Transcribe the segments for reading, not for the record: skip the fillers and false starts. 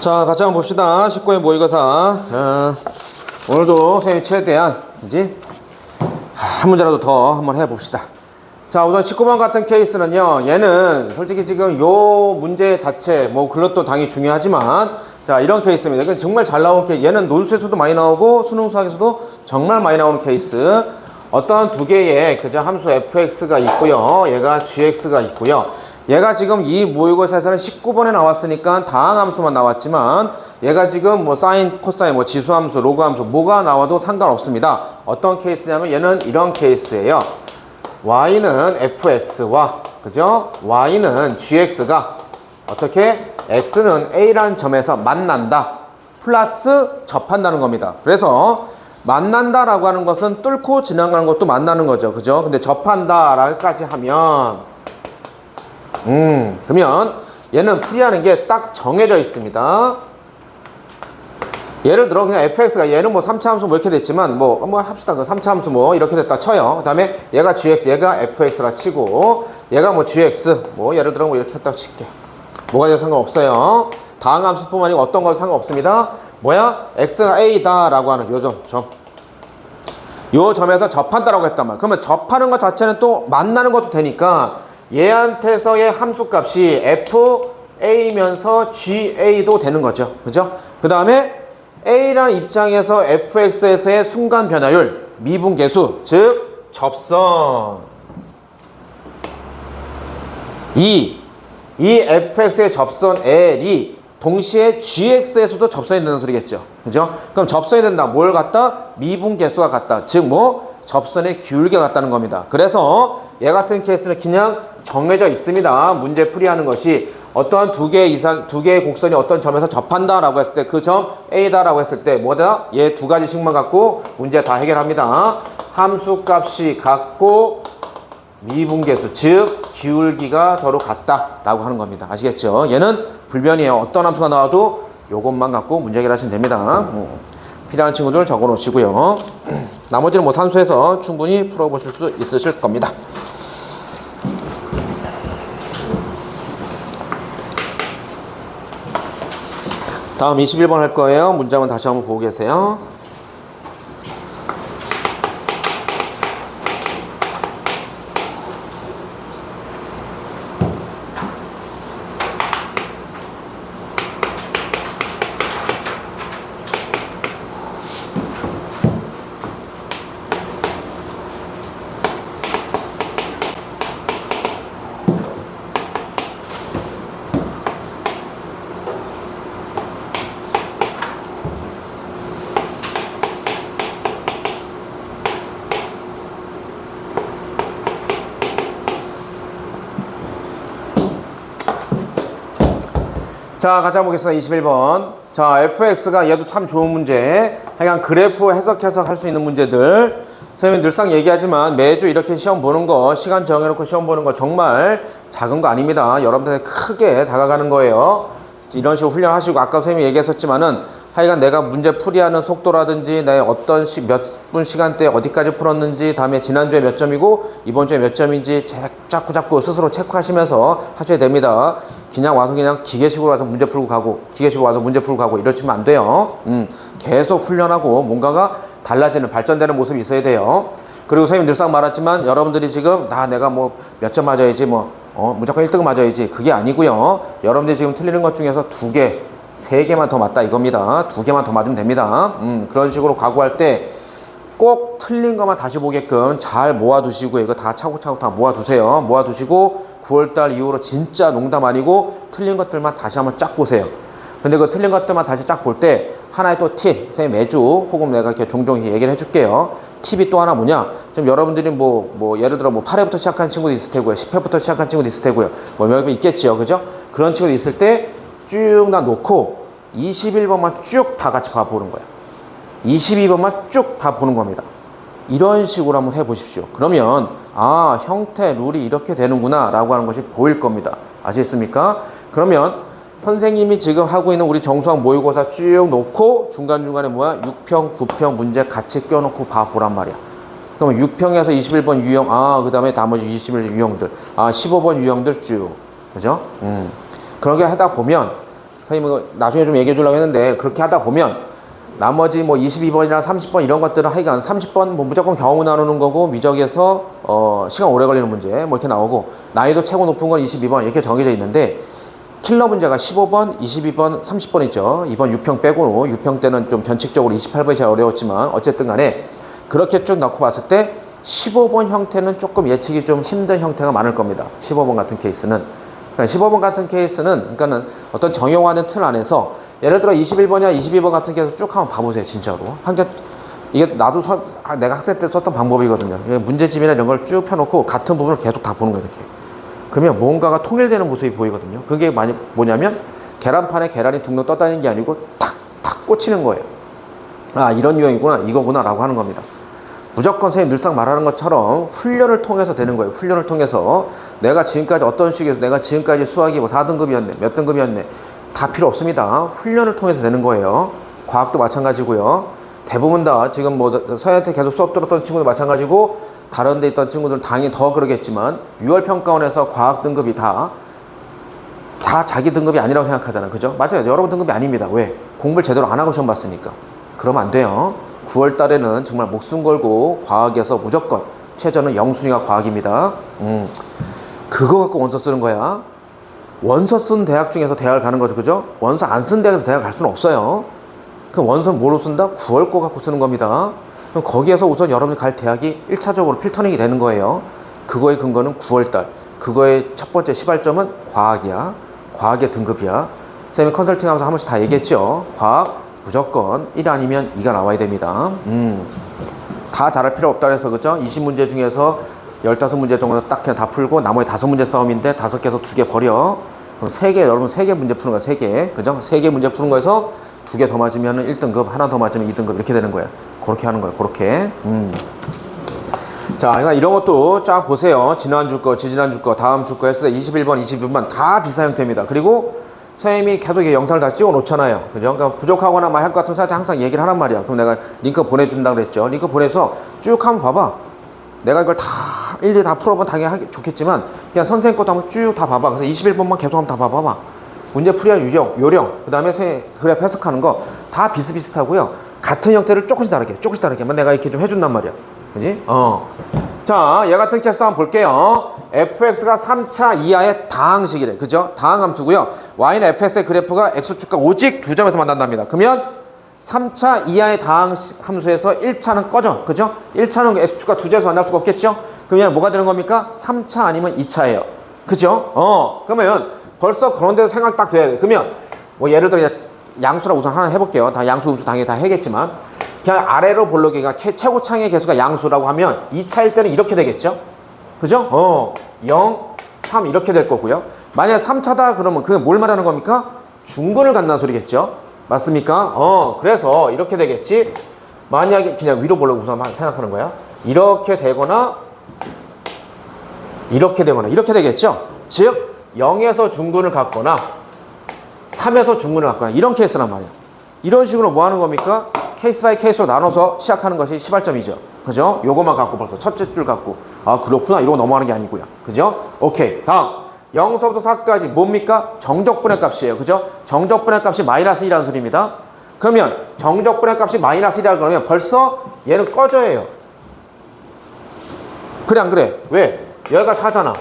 자, 같이 한번 봅시다. 19회 모의고사. 오늘도 선생님이 최대한, 그지? 한 문제라도 더 한번 해봅시다. 자, 우선 19번 같은 케이스는요, 얘는 솔직히 지금 요 문제 자체, 뭐, 그것도 당연히 중요하지만, 자, 이런 케이스입니다. 이건 정말 잘 나온 케이스. 얘는 논술에서도 많이 나오고, 수능 수학에서도 정말 많이 나오는 케이스. 어떤 두 개의, 그죠? 함수 fx가 있고요. 얘가 gx가 있고요. 얘가 지금 이 모의고사에서는 19번에 나왔으니까 다항함수만 나왔지만 얘가 지금 뭐 사인, 코사인, 뭐 지수함수, 로그함수 뭐가 나와도 상관없습니다. 어떤 케이스냐면 얘는 이런 케이스예요. y는 fx와 그죠? y는 gx가 어떻게? x는 a라는 점에서 만난다. 플러스 접한다는 겁니다. 그래서 만난다라고 하는 것은 뚫고 지나가는 것도 만나는 거죠. 그죠? 근데 접한다라고까지 하면 그러면 얘는 풀이하는 게 딱 정해져 있습니다. 예를 들어 그냥 fx가 얘는 뭐 3차 함수 뭐 이렇게 됐지만 뭐 합시다. 그 3차 함수 뭐 이렇게 됐다 쳐요. 그 다음에 얘가 gx, 얘가 fx라 치고 얘가 뭐 gx 뭐 예를 들어 뭐 이렇게 했다고 칠게. 뭐가 돼도 상관없어요. 다항함수뿐만 아니고 어떤 것도 상관없습니다. 뭐야? x가 a다 라고 하는 요 점에서 접한다라고 했단 말이야. 그러면 접하는 것 자체는 또 만나는 것도 되니까 얘한테서의 함수값이 FA면서 GA도 되는 거죠. 그죠? 그 다음에 A라는 입장에서 fx에서의 순간 변화율, 미분계수, 즉 접선. 이 fx의 접선 L이 동시에 gx에서도 접선이 된다는 소리겠죠. 그죠? 그럼 접선이 된다. 뭘 같다? 미분계수가 같다. 즉 뭐? 접선의 기울기가 같다는 겁니다. 그래서 얘 같은 케이스는 그냥 정해져 있습니다. 문제 풀이하는 것이 어떠한 두 개의 곡선이 어떤 점에서 접한다라고 했을 때 그 점 A다라고 했을 때 뭐다? 얘 두 가지씩만 갖고 문제 다 해결합니다. 함수값이 같고 미분계수 즉 기울기가 서로 같다라고 하는 겁니다. 아시겠죠? 얘는 불변이에요. 어떤 함수가 나와도 요것만 갖고 문제 해결하시면 됩니다. 필요한 친구들 적어 놓으시고요. 나머지는 뭐 산수해서 충분히 풀어보실 수 있으실 겁니다. 다음 21번 할 거예요. 문제 한번 다시 한번 보고 계세요. 자, 같이 한번 보겠습니다. 21번. 자, fx가 얘도 참 좋은 문제. 하여간 그래프 해석해서 할 수 있는 문제들. 선생님이 늘상 얘기하지만 매주 이렇게 시험 보는 거, 시간 정해놓고 시험 보는 거 정말 작은 거 아닙니다. 여러분들한테 크게 다가가는 거예요. 이런 식으로 훈련하시고, 아까 선생님이 얘기했었지만은 하여간 내가 문제 풀이하는 속도라든지 내 어떤 몇 분 시간대에 어디까지 풀었는지, 다음에 지난주에 몇 점이고 이번 주에 몇 점인지 자꾸 스스로 체크하시면서 하셔야 됩니다. 그냥 와서 그냥 기계식으로 와서 문제 풀고 가고 기계식으로 와서 문제 풀고 가고 이러시면 안 돼요. 계속 훈련하고 뭔가가 달라지는 발전되는 모습이 있어야 돼요. 그리고 선생님 늘상 말했지만 여러분들이 지금 내가 뭐 몇 점 맞아야지 무조건 1등 맞아야지 그게 아니고요. 여러분들이 지금 틀리는 것 중에서 2개 3개만 더 맞다 이겁니다. 2개만 더 맞으면 됩니다. 그런 식으로 각오할 때 꼭 틀린 것만 다시 보게끔 잘 모아두시고 이거 다 차곡차곡 다 모아두세요. 모아두시고 9월달 이후로 진짜 농담 아니고 틀린 것들만 다시 한번 쫙 보세요. 근데 그 틀린 것들만 다시 쫙 볼 때 하나의 또 팁, 선생님 매주 혹은 내가 이렇게 종종 얘기를 해줄게요. 팁이 또 하나 뭐냐? 지금 여러분들이 뭐 예를 들어 뭐 8회부터 시작한 친구도 있을 테고요. 10회부터 시작한 친구도 있을 테고요. 뭐 몇 명 있겠지요. 그죠? 그런 친구도 있을 때 쭉 다 놓고 21번만 쭉 다 같이 봐보는 거예요. 22번만 쭉 다 보는 겁니다. 이런 식으로 한번 해보십시오. 그러면 형태, 룰이 이렇게 되는구나 라고 하는 것이 보일 겁니다. 아시겠습니까? 그러면 선생님이 지금 하고 있는 우리 정수학 모의고사 쭉 놓고 중간중간에 6평, 9평 문제 같이 껴놓고 봐보란 말이야. 그러면 6평에서 21번 유형, 그 다음에 나머지 21 유형들, 15번 유형들 쭉. 그죠? 그렇게 하다 보면 선생님은 나중에 좀 얘기해 주려고 했는데 그렇게 하다 보면 나머지 뭐 22번이나 30번 이런 것들은 하여간 30번 뭐 무조건 경우 나누는 거고 미적에서 시간 오래 걸리는 문제 뭐 이렇게 나오고 난이도 최고 높은 건 22번 이렇게 정해져 있는데 킬러 문제가 15번, 22번, 30번 있죠. 이번 6평 빼고 6평 때는 좀 변칙적으로 28번이 제일 어려웠지만 어쨌든 간에 그렇게 쭉 넣고 봤을 때 15번 형태는 조금 예측이 좀 힘든 형태가 많을 겁니다. 15번 같은 케이스는. 15번 같은 케이스는 그러니까는 어떤 정형화된 틀 안에서 예를 들어 21번이나 22번 같은 케이스 쭉 한번 봐보세요. 진짜로. 이게 나도 내가 학생 때 썼던 방법이거든요. 문제집이나 이런 걸 쭉 펴놓고 같은 부분을 계속 다 보는 거예요. 이렇게. 그러면 뭔가가 통일되는 모습이 보이거든요. 그게 뭐냐면 계란판에 계란이 둥둥 떠다니는 게 아니고 탁탁 꽂히는 거예요. 아 이런 유형이구나 이거구나 라고 하는 겁니다. 무조건 선생님 늘상 말하는 것처럼 훈련을 통해서 되는 거예요. 훈련을 통해서 내가 지금까지 어떤 식에서 내가 지금까지 수학이 뭐 4등급이었네 몇 등급이었네 다 필요 없습니다. 훈련을 통해서 되는 거예요. 과학도 마찬가지고요. 대부분 다 지금 뭐 서현한테 계속 수업 들었던 친구도 마찬가지고 다른 데 있던 친구들은 당연히 더 그러겠지만 6월 평가원에서 과학 등급이 다 자기 등급이 아니라고 생각하잖아요. 그죠? 맞아요. 여러분 등급이 아닙니다. 왜? 공부를 제대로 안 하고 시험 봤으니까. 그러면 안 돼요. 9월 달에는 정말 목숨 걸고 과학에서 무조건 최저는 영순위가 과학입니다. 그거 갖고 원서 쓰는 거야. 원서 쓴 대학 중에서 대학을 가는 거죠. 그죠? 원서 안 쓴 대학에서 대학을 갈 수는 없어요. 그럼 원서는 뭐로 쓴다? 9월 거 갖고 쓰는 겁니다. 그럼 거기에서 우선 여러분이 갈 대학이 1차적으로 필터링이 되는 거예요. 그거의 근거는 9월달. 그거의 첫 번째 시발점은 과학이야. 과학의 등급이야. 선생님이 컨설팅 하면서 한 번씩 다 얘기했죠. 과학 무조건 1 아니면 2가 나와야 됩니다. 다 잘할 필요 없다 그래서 그죠? 20문제 중에서 15문제 정도 딱 그냥 다 풀고 나머지 5문제 싸움인데 5개에서 2개 버려. 그럼 3개, 여러분 3개 문제 푸는 거야. 3개. 그죠? 3개 문제 푸는 거에서 2개 더 맞으면 1등급, 하나 더 맞으면 2등급 이렇게 되는 거예요. 그렇게 하는 거예요. 그렇게. 자, 그러니까 이런 것도 쫙 보세요. 지난주 거, 지지난주 거, 다음 주 거 했을 때 21번, 22번 다 비슷한 형태입니다. 그리고 선생님이 계속 영상을 다 찍어 놓잖아요. 그죠? 그러니까 부족하거나 막 할 것 같은 사람한테 항상 얘기를 하란 말이야. 그럼 내가 링크 보내준다고 그랬죠. 링크 보내서 쭉 한번 봐봐. 내가 이걸 다 일일이 다 풀어보면 당연히 하기 좋겠지만 그냥 선생님 것도 한번 쭉 다 봐봐. 그래서 21번만 계속 한번 다 봐봐봐. 문제 풀이와 요령, 그 다음에 그래프 해석하는 거 다 비슷비슷하고요. 같은 형태를 조금씩 다르게만 내가 이렇게 좀 해준단 말이야. 그지? 자, 얘 같은 케이스도 한번 볼게요. fx가 3차 이하의 다항식이래. 그죠? 다항함수고요. y는 fx의 그래프가 x축과 오직 두 점에서 만난답니다. 그러면 3차 이하의 다항함수에서 1차는 꺼져. 그죠? 1차는 x축과 두 점에서 만날 수가 없겠죠? 그러면 뭐가 되는 겁니까? 3차 아니면 2차예요. 그죠? 그러면 벌써 그런 데서 생각 딱 돼야 돼. 그러면 뭐 예를 들어 양수라 우선 하나 해볼게요. 다 양수, 음수 당연히 다 해겠지만 그냥 아래로 볼록이가 최고창의 개수가 양수라고 하면 2차일 때는 이렇게 되겠죠? 그죠? 0, 3 이렇게 될 거고요. 만약에 3차다 그러면 그게 뭘 말하는 겁니까? 중근을 갖는 소리겠죠? 맞습니까? 그래서 이렇게 되겠지. 만약에 그냥 위로 볼록 우선 생각하는 거야. 이렇게 되거나 이렇게 되겠죠? 즉 0에서 중근을 갖거나 3에서 중근을 갖거나 이런 케이스란 말이야. 이런 식으로 뭐 하는 겁니까? 케이스 바이 케이스로 나눠서 시작하는 것이 시발점이죠. 그죠? 요거만 갖고 벌써 첫째 줄 갖고 아 그렇구나 이러고 넘어가는 게 아니고요. 그죠? 오케이. 다음 0서부터 4까지 뭡니까? 정적분의 값이에요. 그죠? 정적분의 값이 마이너스 1이라는 소리입니다. 그러면 정적분의 값이 마이너스 1이라고 그러면 벌써 얘는 꺼져야 해요. 그래 안 그래? 왜? 여기가 4잖아.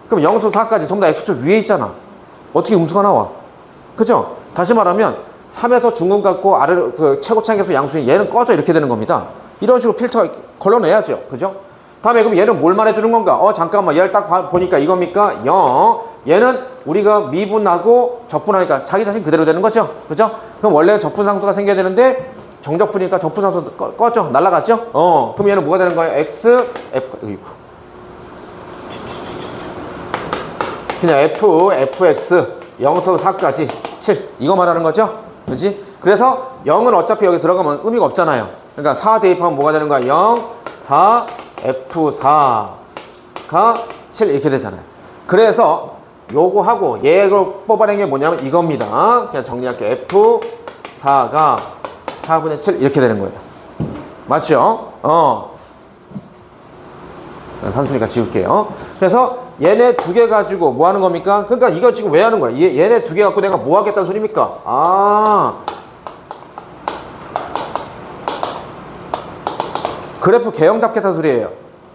그럼 0에서 4까지 전부 다 x축 위에 있잖아. 어떻게 음수가 나와? 그죠? 다시 말하면 3에서 중근 갖고 아래로 그 최고차계수 양수인 얘는 꺼져 이렇게 되는 겁니다. 이런 식으로 필터 걸러내야죠. 그죠? 다음에 그럼 얘는 뭘 말해주는 건가? 잠깐만 얘를 딱 보니까 이겁니까? 0. 얘는 우리가 미분하고 적분하니까 자기 자신 그대로 되는 거죠. 그죠? 그럼 원래 적분상수가 생겨야 되는데 정적분이니까 적분상수 꺼져. 날라갔죠? 그럼 얘는 뭐가 되는 거예요? x, f, 그냥 fx 0에서 4까지 7 이거 말하는 거죠? 그지? 그래서 0은 어차피 여기 들어가면 의미가 없잖아요. 그러니까 4 대입하면 뭐가 되는 거야? 0, 4, f4가 7 이렇게 되잖아요. 그래서 요거 하고 얘를 뽑아낸 게 뭐냐면 이겁니다. 그냥 정리할게요. f4가 4분의 7 이렇게 되는 거예요. 맞죠? 산수니까 지울게요. 그래서 얘네 두 개 가지고 뭐 하는 겁니까? 그러니까 이거 지금 왜 하는 거야? 얘네 두 개 갖고 내가 뭐 하겠다는 소리입니까? 아, 그래프 개형 잡겠다는 소리예요.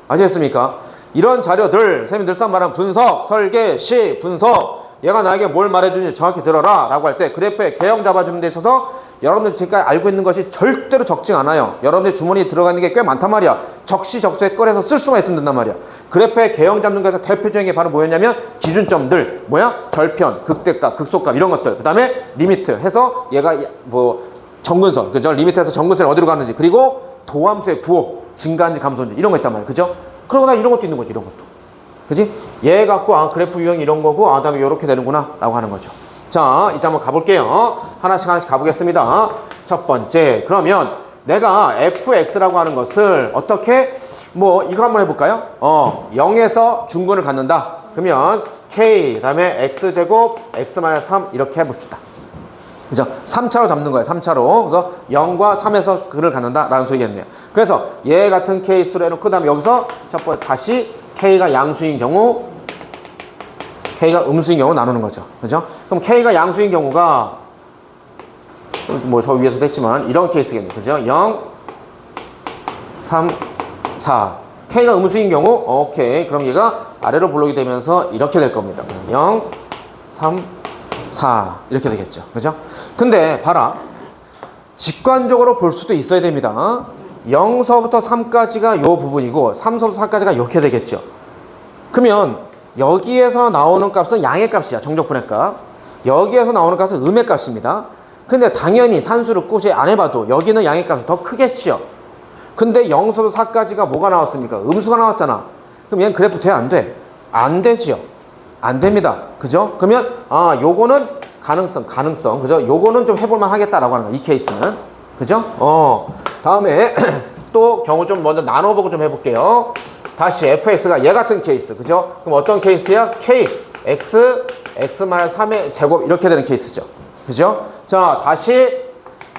아시겠습니까? 이런 자료들 선생님 늘상 말하는 분석, 설계, 시, 분석, 얘가 나에게 뭘 말해주는지 정확히 들어라 라고 할 때 그래프의 개형 잡아주는 데 있어서 여러분들 지금까지 알고 있는 것이 절대로 적지 않아요. 여러분들 주머니에 들어가는 게 꽤 많단 말이야. 적시적소에 꺼내서 쓸 수만 있으면 된단 말이야. 그래프의 개형 잡는 것에서 대표적인 게 바로 뭐였냐면 기준점들, 뭐야? 절편, 극대값, 극소값 이런 것들. 그 다음에 리미트 해서 얘가 뭐 정근선, 그죠? 리미트에서 정근선이 어디로 가는지, 그리고 도함수의 부호, 증가한지 감소한지 이런 거 있단 말이야. 그죠? 그러고 나 이런 것도 있는 거지, 이런 것도. 그지? 얘 갖고 아 그래프 유형이 이런 거고 아 다음에 이렇게 되는구나 라고 하는 거죠. 자, 이제 한번 가볼게요. 하나씩 가보겠습니다. 첫 번째, 그러면 내가 fx라고 하는 것을 어떻게 뭐 이거 한번 해볼까요? 0에서 중근을 갖는다. 그러면 k 다음에 x제곱 x-3 이렇게 해봅시다. 그죠? 3차로 잡는 거예요. 3차로. 그래서 0과 3에서 그를 갖는다 라는 소리겠네요. 그래서 얘 같은 케이스로 해놓고, 그 다음에 여기서 첫 번째 다시 k가 양수인 경우, k가 음수인 경우 나누는 거죠. 그죠? 그럼 k가 양수인 경우가 뭐 저 위에서도 했지만 이런 케이스겠네요. 그죠? 0, 3, 4. k가 음수인 경우, 오케이. 그럼 얘가 아래로 블록이 되면서 이렇게 될 겁니다. 0, 3, 4 이렇게 되겠죠. 그죠? 근데 봐라, 직관적으로 볼 수도 있어야 됩니다. 0서부터 3까지가 요 부분이고 3서부터 4까지가 이렇게 되겠죠. 그러면 여기에서 나오는 값은 양의 값이야. 정적분의 값. 여기에서 나오는 값은 음의 값입니다. 근데 당연히 산수를 꾸준히 안 해봐도 여기는 양의 값이 더 크겠지요. 근데 0서부터 4까지가 뭐가 나왔습니까? 음수가 나왔잖아. 그럼 얘는 그래프 돼? 안 돼? 안 되지요. 안 됩니다. 그죠? 그러면 아 요거는 가능성 그죠? 요거는 좀 해볼만 하겠다라고 하는 거야. 이 케이스는. 그죠? 다음에 또 경우 좀 먼저 나눠보고 좀 해볼게요. 다시 fx가 얘 같은 케이스. 그죠? 그럼 어떤 케이스야? k, x, x-3의 제곱 이렇게 되는 케이스죠. 그죠? 자, 다시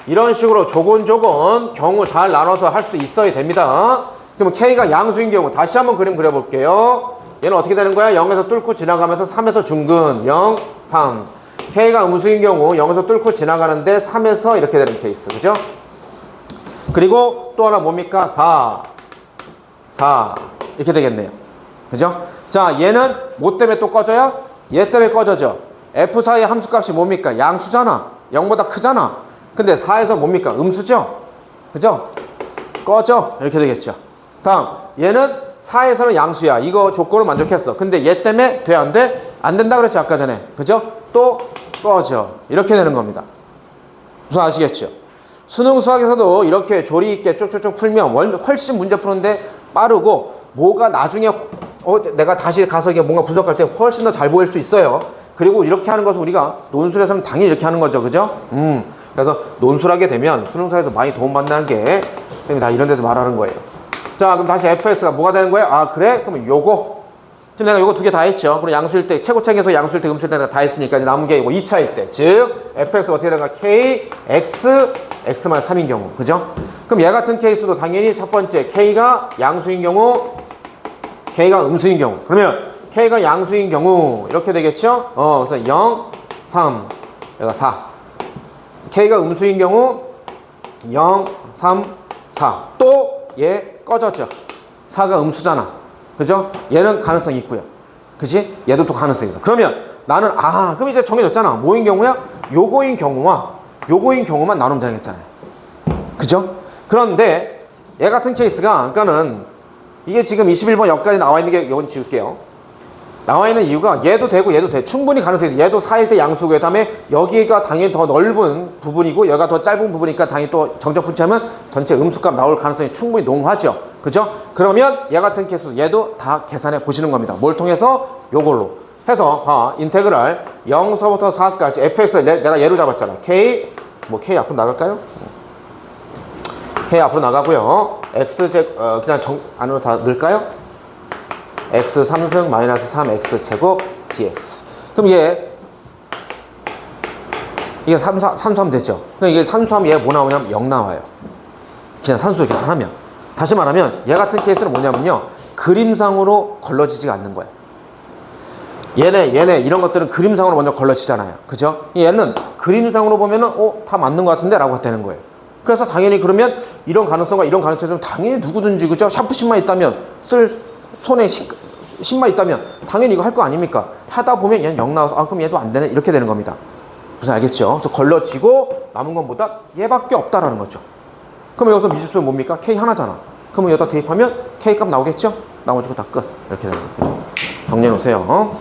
이런 식으로 조곤조곤 경우 잘 나눠서 할 수 있어야 됩니다. 그러면 k가 양수인 경우 다시 한번 그림 그려볼게요. 얘는 어떻게 되는 거야? 0에서 뚫고 지나가면서 3에서 중근 0, 3. k가 음수인 경우 0에서 뚫고 지나가는데 3에서 이렇게 되는 케이스. 그죠? 그리고 또 하나 뭡니까? 4 이렇게 되겠네요. 그죠? 자, 얘는 뭐 때문에 또 꺼져요? 얘 때문에 꺼져져. f4의 함수값이 뭡니까? 양수잖아. 0보다 크잖아. 근데 4에서 뭡니까? 음수죠? 그죠? 꺼져. 이렇게 되겠죠. 다음, 얘는 4에서는 양수야. 이거 조건을 만족했어. 근데 얘 때문에 돼? 안 돼? 안 된다 그랬죠, 아까 전에. 그죠? 또 꺼져. 이렇게 되는 겁니다. 무슨 아시겠죠? 수능 수학에서도 이렇게 조리 있게 쭉쭉쭉 풀면 훨씬 문제 푸는데 빠르고, 뭐가 나중에 내가 다시 가서 이게 뭔가 분석할 때 훨씬 더 잘 보일 수 있어요. 그리고 이렇게 하는 것을 우리가 논술에서는 당연히 이렇게 하는 거죠. 그죠? 그래서 논술하게 되면 수능 수학에서 많이 도움받는 게 다 이런 데서 말하는 거예요. 자, 그럼 다시 fx가 뭐가 되는 거예요? 아, 그래? 그러면 요거. 지금 내가 요거 두 개 다 했죠. 그리고 양수일 때, 최고차에서 양수일 때, 음수일 때 내가 다 했으니까 이제 남은 게 이거 2차일 때. 즉, fx가 어떻게 되는가? k, x, x-3인 경우. 그죠? 그럼 얘 같은 케이스도 당연히 첫 번째, k가 양수인 경우, k가 음수인 경우. 그러면 k가 양수인 경우, 이렇게 되겠죠? 그래서 0, 3, 얘가 4. k가 음수인 경우, 0, 3, 4. 또 얘 꺼졌죠. 4가 음수잖아. 그죠? 얘는 가능성이 있고요. 그치? 얘도 또 가능성이 있어. 그러면 나는 그럼 이제 정해졌잖아. 뭐인 경우야? 요거인 경우만 나누면 되겠잖아요. 그죠? 그런데 얘 같은 케이스가, 그러니까는 이게 지금 21번 여기까지 나와 있는 게 이건 지울게요. 나와 있는 이유가 얘도 되고 얘도 돼. 충분히 가능성이 돼. 얘도 4일 때 양수고, 그 다음에 여기가 당연히 더 넓은 부분이고 여기가 더 짧은 부분이니까 당연히 또 정적 분치하면 전체 음수값 나올 가능성이 충분히 농후하죠. 그죠? 그러면 얘 같은 케이스 얘도 다 계산해 보시는 겁니다. 뭘 통해서? 요걸로 해서 봐. 인테그랄 0서부터 4까지 fx 내가 얘로 잡았잖아. k k 앞으로 나갈까요? k 앞으로 나가고요. x 그냥 안으로 다 넣을까요? x 3승 마이너스 3x 제곱 dx. 그럼 이게 산수하면 되죠. 그럼 이게 산수하면 얘 뭐 나오냐면 0 나와요. 그냥 산수 계산하면. 다시 말하면 얘 같은 케이스는 뭐냐면요, 그림상으로 걸러지지가 않는 거야. 얘네 이런 것들은 그림상으로 먼저 걸러지잖아요. 그죠? 얘는 그림상으로 보면은 다 맞는 것 같은데 라고 되는 거예요. 그래서 당연히 그러면 이런 가능성과 이런 가능성이 당연히 누구든지 그죠? 샤프 10만 있다면 쓸 손에 10만 있다면 당연히 이거 할 거 아닙니까? 하다 보면 얘는 0 나와서 그럼 얘도 안 되네 이렇게 되는 겁니다. 무슨 알겠죠? 그래서 걸러지고 남은 건 뭐다? 얘밖에 없다라는 거죠. 그럼 여기서 미지수는 뭡니까? K 하나잖아. 그러면 여기다 대입하면 K 값 나오겠죠? 나머지고 다 끝. 이렇게 되는 거죠. 정리해 놓으세요.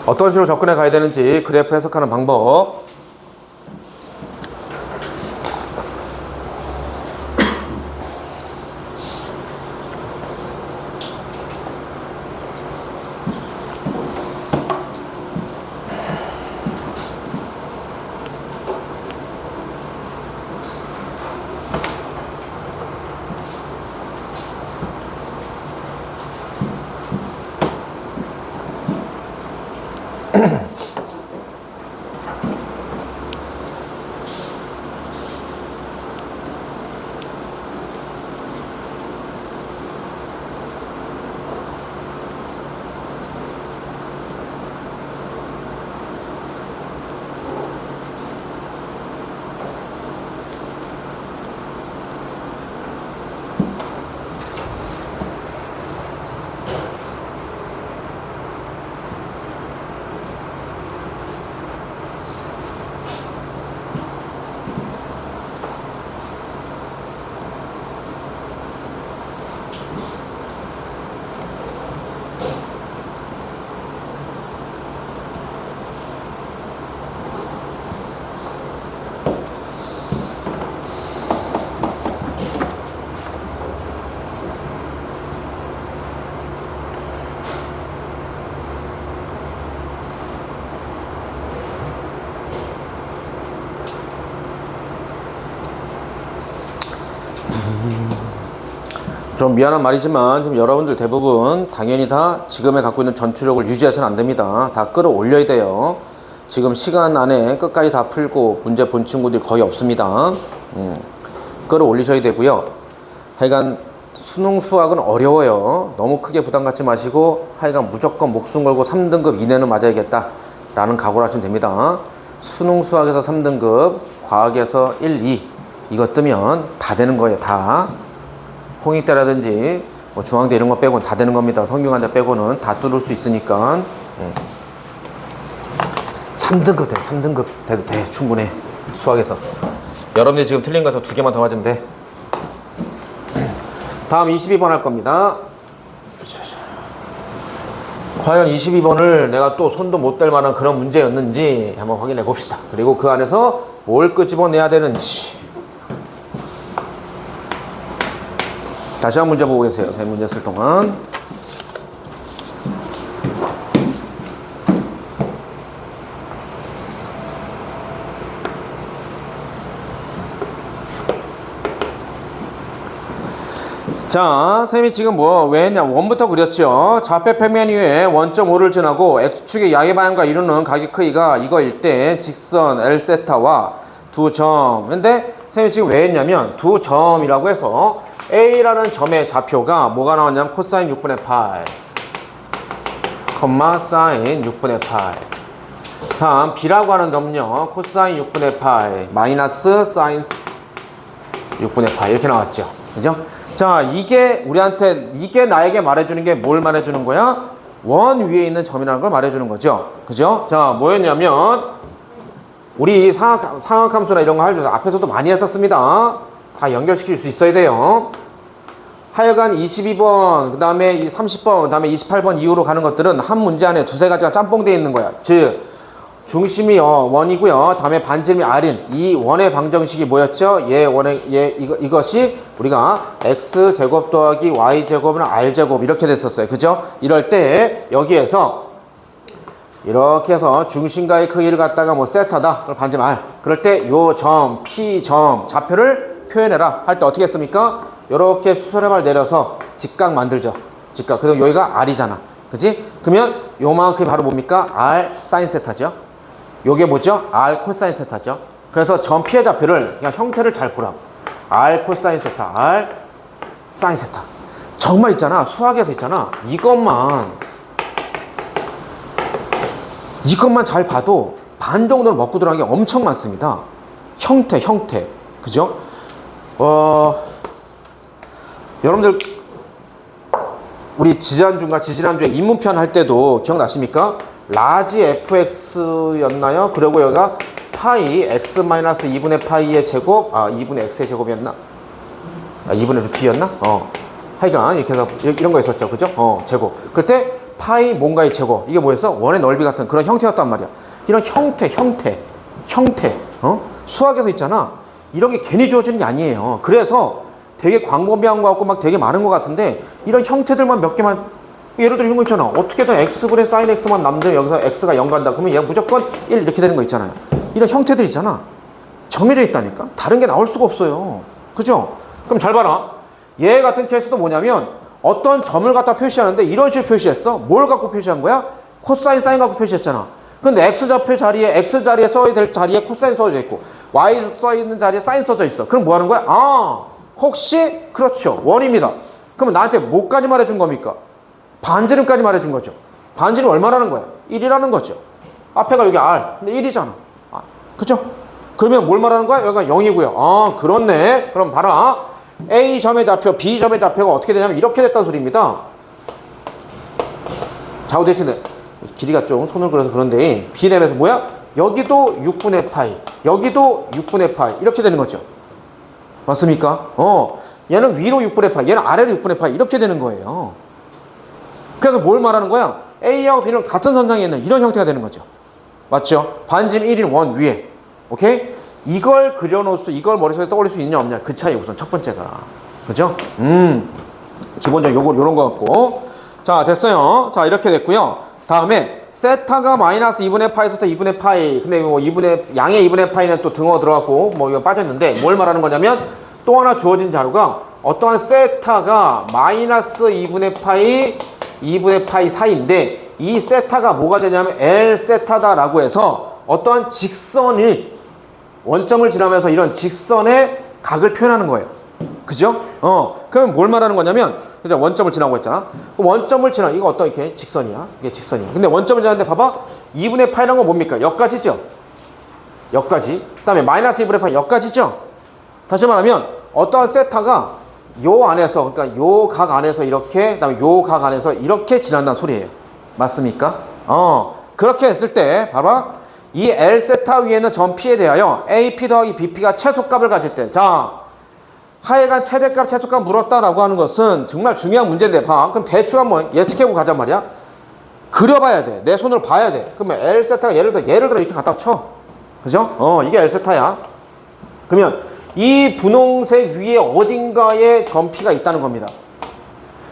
어떤 식으로 접근해 가야 되는지 그래프 해석하는 방법. 좀 미안한 말이지만 지금 여러분들 대부분 당연히 다 지금에 갖고 있는 전투력을 유지해서는 안 됩니다. 다 끌어올려야 돼요. 지금 시간 안에 끝까지 다 풀고 문제 본 친구들이 거의 없습니다. 끌어올리셔야 되고요. 하여간 수능 수학은 어려워요. 너무 크게 부담 갖지 마시고 하여간 무조건 목숨 걸고 3등급 이내는 맞아야겠다 라는 각오를 하시면 됩니다. 수능 수학에서 3등급, 과학에서 1, 2 이것 뜨면 다 되는 거예요. 다. 홍익대라든지 뭐 중앙대 이런 거 빼고는 다 되는 겁니다. 성균관대 빼고는 다 뚫을 수 있으니까 3등급 돼. 3등급 돼도 돼. 충분해. 수학에서 여러분들이 지금 틀린 거에서 2개만 더 맞으면 돼. 다음 22번 할 겁니다. 과연 22번을 내가 또 손도 못 댈 만한 그런 문제였는지 한번 확인해 봅시다. 그리고 그 안에서 뭘 끄집어내야 되는지. 다시 한 문제 보고 계세요. 세 문제 쓸 동안. 자, 쌤이 지금 왜 했냐? 원부터 그렸죠. 좌표 평면 위에 원점5를 지나고 X축의 양의 방향과 이루는 각의 크기가 이거일 때 직선 L세타와 두 점. 근데 쌤이 지금 왜 했냐면 두 점이라고 해서 A라는 점의 좌표가 뭐가 나왔냐면 코사인 6분의 8 콤마 사인 6분의 8. 다음 B라고 하는 점요 코사인 6분의 8 마이너스 사인 6분의 8 이렇게 나왔죠. 그죠? 자, 이게 우리한테 이게 나에게 말해주는 게 뭘 말해주는 거야? 원 위에 있는 점이라는 걸 말해주는 거죠. 그죠? 자, 뭐였냐면 우리 상학함수나 이런 거 할 때 앞에서도 많이 했었습니다. 다 연결시킬 수 있어야 돼요. 하여간 22번, 그 다음에 30번, 그 다음에 28번 이후로 가는 것들은 한 문제 안에 두세 가지가 짬뽕되어 있는 거야. 즉, 중심이 원이고요. 다음에 반지름이 r인. 이 원의 방정식이 뭐였죠? 이것이 우리가 x제곱 더하기 y제곱은 r제곱 이렇게 됐었어요. 그죠? 이럴 때 여기에서 이렇게 해서 중심과의 크기를 갖다가 뭐 세타다. 그걸 반지름 r. 그럴 때 요 점, p점, 좌표를 표현해라. 할 때 어떻게 했습니까? 이렇게 수설의 내려서 직각 만들죠. 직각. 그래서 여기가 r이잖아. 그지? 그러면 요만큼이 바로 뭡니까? r 사인 세타죠. 요게 뭐죠? r 코사인 세타죠. 그래서 점 P의 좌표를 그냥 형태를 잘 보라고. r 코사인 세타, r 사인 세타. 정말 있잖아. 수학에서 있잖아. 이것만 잘 봐도 반 정도는 먹고 들어간 게 엄청 많습니다. 형태. 그죠? 여러분들 우리 지지난주에 인문편 할 때도 기억나십니까? 라지 fx였나요? 그리고 여기가 파이 x-2분의 파이의 제곱 2분의 x의 제곱이었나? 2분의 루트였나? 하여간 이렇게 해서 이런 거 있었죠. 그죠? 제곱. 그럴 때 파이 뭔가의 제곱. 이게 뭐였어? 원의 넓이 같은 그런 형태였단 말이야. 이런 형태. 수학에서 있잖아. 이런 게 괜히 주어지는 게 아니에요. 그래서 되게 광범위한 거 같고 막 되게 많은 거 같은데 이런 형태들만 몇 개만 예를 들어 이런 거 있잖아. 어떻게든 x분의 sin x만 남으면 여기서 x가 0 간다. 그러면 얘가 무조건 1 이렇게 되는 거 있잖아요. 이런 형태들 있잖아. 정해져 있다니까. 다른 게 나올 수가 없어요. 그죠? 그럼 잘 봐라. 얘 같은 케이스도 뭐냐면 어떤 점을 갖다 표시하는데 이런 식으로 표시했어. 뭘 갖고 표시한 거야? 코사인, 사인 갖고 표시했잖아. 근데 x좌표 자리에 x 자리에 써야 될 자리에 코사인 써져 있고 y 써 있는 자리에 사인 써져 있어. 그럼 뭐 하는 거야? 혹시 그렇죠. 원입니다. 그러면 나한테 뭐까지 말해준 겁니까? 반지름까지 말해준 거죠. 반지름 얼마라는 거야? 1이라는 거죠. 앞에가 여기 r. 근데 1이잖아. 그죠? 그러면 뭘 말하는 거야? 여기가 0이고요. 그렇네. 그럼 봐라. A점의 좌표, B점의 좌표가 어떻게 되냐면 이렇게 됐다는 소리입니다. 좌우대칭은 길이가 좀 손을 그려서 그런데 B램에서 뭐야? 여기도 6분의 파이, 여기도 6분의 파이 이렇게 되는 거죠. 맞습니까? 얘는 위로 6분의 파이, 얘는 아래로 6분의 파이 이렇게 되는 거예요. 그래서 뭘 말하는 거야? A하고 B는 같은 선상에 있는 이런 형태가 되는 거죠. 맞죠? 반지름 1인 원 위에. 오케이? 이걸 그려놓을 이걸 머릿속에 떠올릴 수 있냐 없냐 그 차이 우선 첫 번째가. 그죠? 기본적으로 요런 거 같고. 자, 됐어요. 자, 이렇게 됐고요. 다음에 세타가 마이너스 2분의 파이부터 2분의 파이. 근데 뭐 양의 2분의 파이는 또 등어 들어갔고 뭐 이거 빠졌는데 뭘 말하는 거냐면 또 하나 주어진 자료가 어떠한 세타가 마이너스 2분의 파이 2분의 파이 사이인데 이 세타가 뭐가 되냐면 L 세타다라고 해서 어떠한 직선이 원점을 지나면서 이런 직선의 각을 표현하는 거예요. 그죠? 그러면 뭘 말하는 거냐면 그죠? 원점을 지나고 했잖아. 원점을 지나 이거 어떤 이렇게 직선이야. 이게 직선이야. 근데 원점을 지나는데 봐봐. 2분의 파이라는 건 뭡니까? 여기까지죠. 여기까지. 그다음에 마이너스 2분의 파이 여기까지죠. 다시 말하면 어떠한 세타가 요 안에서 그러니까 요 각 안에서 이렇게 그다음에 요 각 안에서 이렇게 지난다는 소리예요. 맞습니까? 그렇게 했을 때 봐봐. 이 L 세타 위에는 점 P에 대하여 AP 더하기 BP가 최소값을 가질 때. 자, 하여간 최대값, 최소값 물었다라고 하는 것은 정말 중요한 문제인데 봐. 그럼 대충 한번 예측해보고 가잔 말이야. 그려봐야 돼. 내 손으로 봐야 돼. 그러면 L 세타가 예를 들어 이렇게 갖다 쳐. 그죠? 이게 L 세타야. 그러면 이 분홍색 위에 어딘가에 점 P가 있다는 겁니다.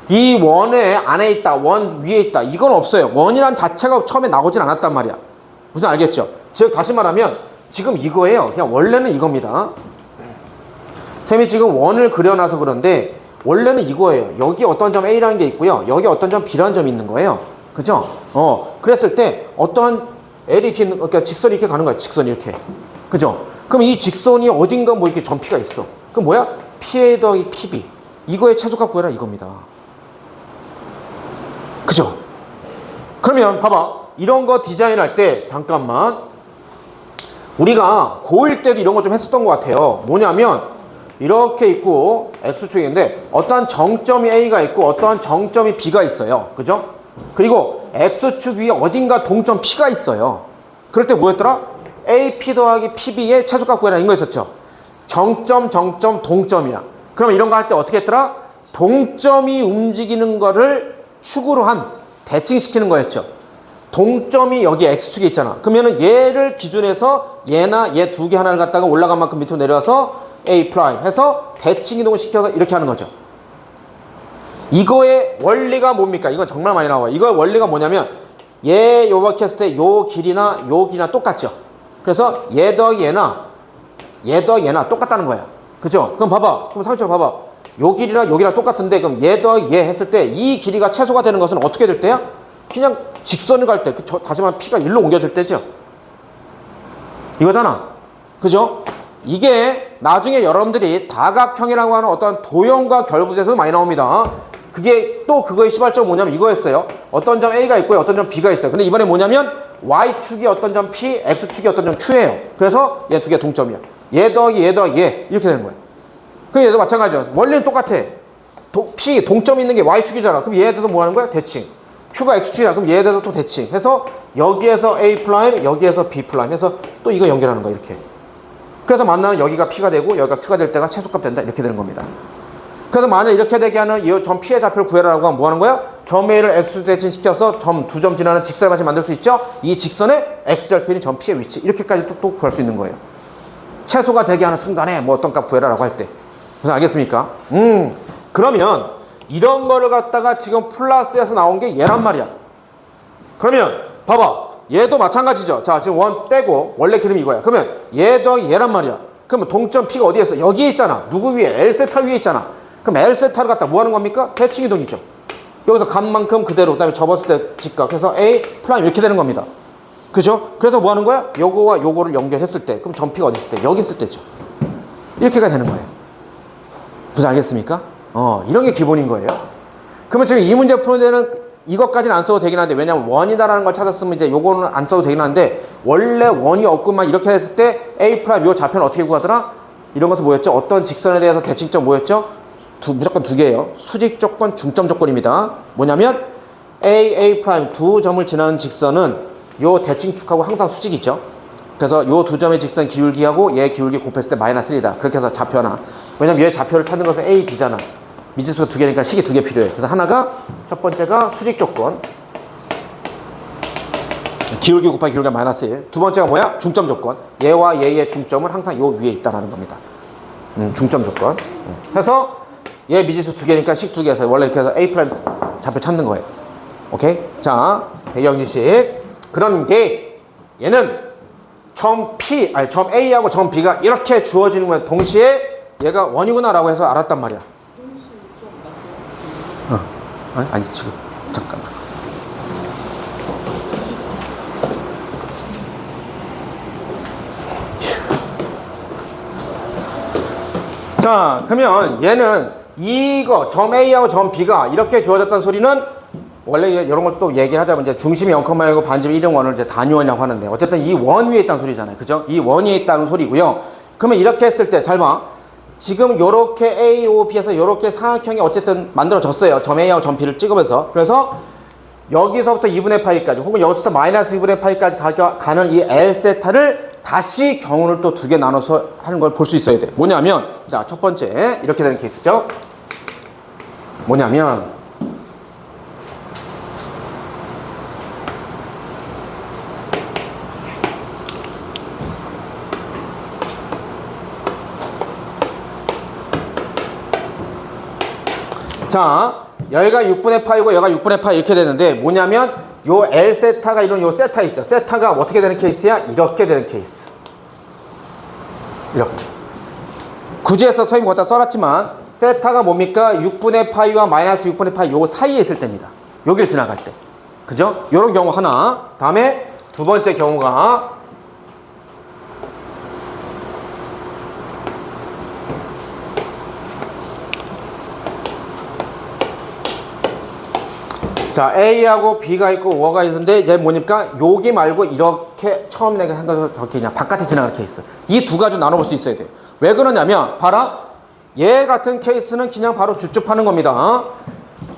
이 원의 안에 있다. 원 위에 있다. 이건 없어요. 원이란 자체가 처음에 나오진 않았단 말이야. 무슨 알겠죠? 즉 다시 말하면 지금 이거예요. 그냥 원래는 이겁니다. 쌤이 지금 원을 그려놔서 그런데 원래는 이거예요. 여기 어떤 점 A라는 게 있고요. 여기 어떤 점 B라는 점이 있는 거예요. 그죠? 그랬을 때 어떤 L이 이렇게 그러니까 직선이 이렇게 가는 거야. 직선이 이렇게. 그죠? 그럼 이 직선이 어딘가 뭐 이렇게 점 P가 있어. 그럼 뭐야? PA 더하기 PB. 이거의 최소값 구해라 이겁니다. 그죠? 그러면 봐봐. 이런 거 디자인할 때 잠깐만 우리가 고1 때도 이런 거 좀 했었던 것 같아요. 뭐냐면 이렇게 있고 X축인데 어떠한 정점이 A가 있고 어떠한 정점이 B가 있어요. 그죠? 그리고 X축 위에 어딘가 동점 P가 있어요. 그럴 때 뭐였더라? AP 더하기 PB의 최소값 구해라 이거 있었죠. 정점, 동점이야. 그럼 이런 거 할 때 어떻게 했더라? 동점이 움직이는 거를 축으로 한 대칭시키는 거였죠. 동점이 여기 X축에 있잖아. 그러면은 얘를 기준해서 얘나 얘 두 개 하나를 갖다가 올라간 만큼 밑으로 내려와서 A' 해서 대칭 이동을 시켜서 이렇게 하는 거죠. 이거의 원리가 뭡니까? 이건 정말 많이 나와요. 이거의 원리가 뭐냐면 얘 요렇게 했을 때 요 길이나 요 길이나 똑같죠. 그래서 얘 더하기 얘나 똑같다는 거야. 그죠? 그럼 봐봐. 그럼 상처로 봐봐. 요 길이랑 여기랑 똑같은데 그럼 얘 더하기 얘 했을 때 이 길이가 최소가 되는 것은 어떻게 될 때야? 그냥 직선을 갈 때, 다시 말하면 P가 1로 옮겨질 때죠. 이거잖아. 그죠? 이게 나중에 여러분들이 다각형이라고 하는 어떤 도형과 결부에서 많이 나옵니다. 그게 또 그거의 시발점은 뭐냐면 이거였어요. 어떤 점 A가 있고요. 어떤 점 B가 있어요. 근데 이번에 뭐냐면 Y축이 어떤 점 P, X축이 어떤 점 Q예요. 그래서 얘 두 개 동점이야. 얘 더하기 얘 더하기 얘 이렇게 되는 거예요. 그럼 얘도 마찬가지죠. 원리는 똑같아. P 동점 있는 게 Y축이잖아. 그럼 얘에 대해서 뭐 하는 거야? 대칭. Q가 X축이야. 그럼 얘에 대해서 또 대칭. 해서 여기에서 A 프라임, 여기에서 B 프라임 해서 또 이거 연결하는 거야. 이렇게. 그래서 만나는 여기가 P가 되고 여기가 Q가 될 때가 최소값 된다. 이렇게 되는 겁니다. 그래서 만약 이렇게 되게 하는 이 점 P의 좌표를 구해라라고 하면 뭐 하는 거야? 점 A를 X로 대칭시켜서 점 두 점 지나는 직선을 같이 만들 수 있죠? 이 직선의 X절편이 점 P의 위치. 이렇게까지 또 구할 수 있는 거예요. 최소가 되게 하는 순간에 뭐 어떤 값 구해라라고 할 때. 무슨 알겠습니까? 그러면 이런 거를 갖다가 지금 플러스에서 나온 게 얘란 말이야. 그러면 봐봐. 얘도 마찬가지죠. 자, 지금 원 떼고 원래 그림이 이거야. 그러면 얘 더하기 얘란 말이야. 그러면 동점 P가 어디에 있어? 여기에 있잖아. 누구 위에? L세타 위에 있잖아. 그럼 L세타를 갖다 뭐 하는 겁니까? 대칭 이동이죠. 여기서 값만큼 그대로, 그 다음에 접었을 때 직각. 그래서 A 프라임 이렇게 되는 겁니다. 그죠? 그래서 뭐 하는 거야? 요거와 요거를 연결했을 때, 그럼 점 P가 어디 있을 때? 여기 있을 때죠. 이렇게가 되는 거예요. 무슨 알겠습니까? 이런 게 기본인 거예요. 그러면 지금 이 문제 푸는 데는 이것까지는 안 써도 되긴 한데, 왜냐면 원이다라는 걸 찾았으면 이제 요거는 안 써도 되긴 한데, 원래 원이 없구만 이렇게 했을 때 A 프라임 요 좌표는 어떻게 구하더라? 이런 것은 뭐였죠? 어떤 직선에 대해서 대칭점 뭐였죠? 무조건 두 개예요. 수직 조건, 중점 조건입니다. 뭐냐면 A 프라임 두 점을 지나는 직선은 요 대칭축하고 항상 수직이죠. 그래서 요 두 점의 직선 기울기하고 얘 기울기 곱했을 때 마이너스 1이다. 그렇게 해서 좌표 하나. 왜냐면 얘 좌표를 찾는 것은 A, B잖아. 미지수가 두 개니까 식이 두 개 필요해. 그래서 하나가 첫 번째가 수직 조건. 기울기 곱하기 기울기가 마이너스 1. 두 번째가 뭐야? 중점 조건. 얘와 얘의 중점은 항상 요 위에 있다라는 겁니다. 중점 조건. 해서 얘 미지수 두 개니까 식 두 개에서 원래 이렇게 해서 A 프라임 좌표 찾는 거예요. 오케이? 자, 배경지식. 그런데 얘는 점 P, 아니 점 A하고 점 B가 이렇게 주어지는 거야. 동시에 얘가 원이구나라고 해서 알았단 말이야. 아니 지금 잠깐. 자, 그러면 얘는 이거 점 A하고 점 B가 이렇게 주어졌다는 소리는 원래 이런 것도 얘기를 하자면 이제 중심이 0,0이고 반지름 1인 원을 이제 단위원이라고 하는데 어쨌든 이 원 위에 있다는 소리잖아요. 그죠? 이 원 위에 있다는 소리고요. 그러면 이렇게 했을 때 잘 봐. 지금 요렇게 A, O, B에서 요렇게 사각형이 어쨌든 만들어졌어요. 점 A하고 점 B를 찍으면서. 그래서 여기서부터 2분의 파이까지 혹은 여기서부터 마이너스 2분의 파이까지 가는 이 L세타를 다시 경우를 또 두 개 나눠서 하는 걸 볼 수 있어야 돼. 뭐냐면 자, 첫 번째 이렇게 되는 케이스죠. 뭐냐면 자, 여기가 6분의 파이고 여기가 6분의 파이 이렇게 되는데 뭐냐면 요 L세타가 이런 요 세타 있죠. 세타가 어떻게 되는 케이스야? 이렇게 되는 케이스. 이렇게. 구제에서 선생님 거기다 써놨지만 세타가 뭡니까? 6분의 파이와 마이너스 6분의 파이 요 사이에 있을 때입니다. 여기를 지나갈 때. 그죠? 요런 경우 하나. 다음에 두 번째 경우가 자, A하고 B가 있고 O가 있는데 얘 뭐니까 여기 말고 이렇게 처음에 내가 한 거 저렇게 그냥 바깥에 지나가는 케이스. 이 두 가지 나눠볼 수 있어야 돼요. 왜 그러냐면 봐라. 얘 같은 케이스는 그냥 바로 주축하는 겁니다.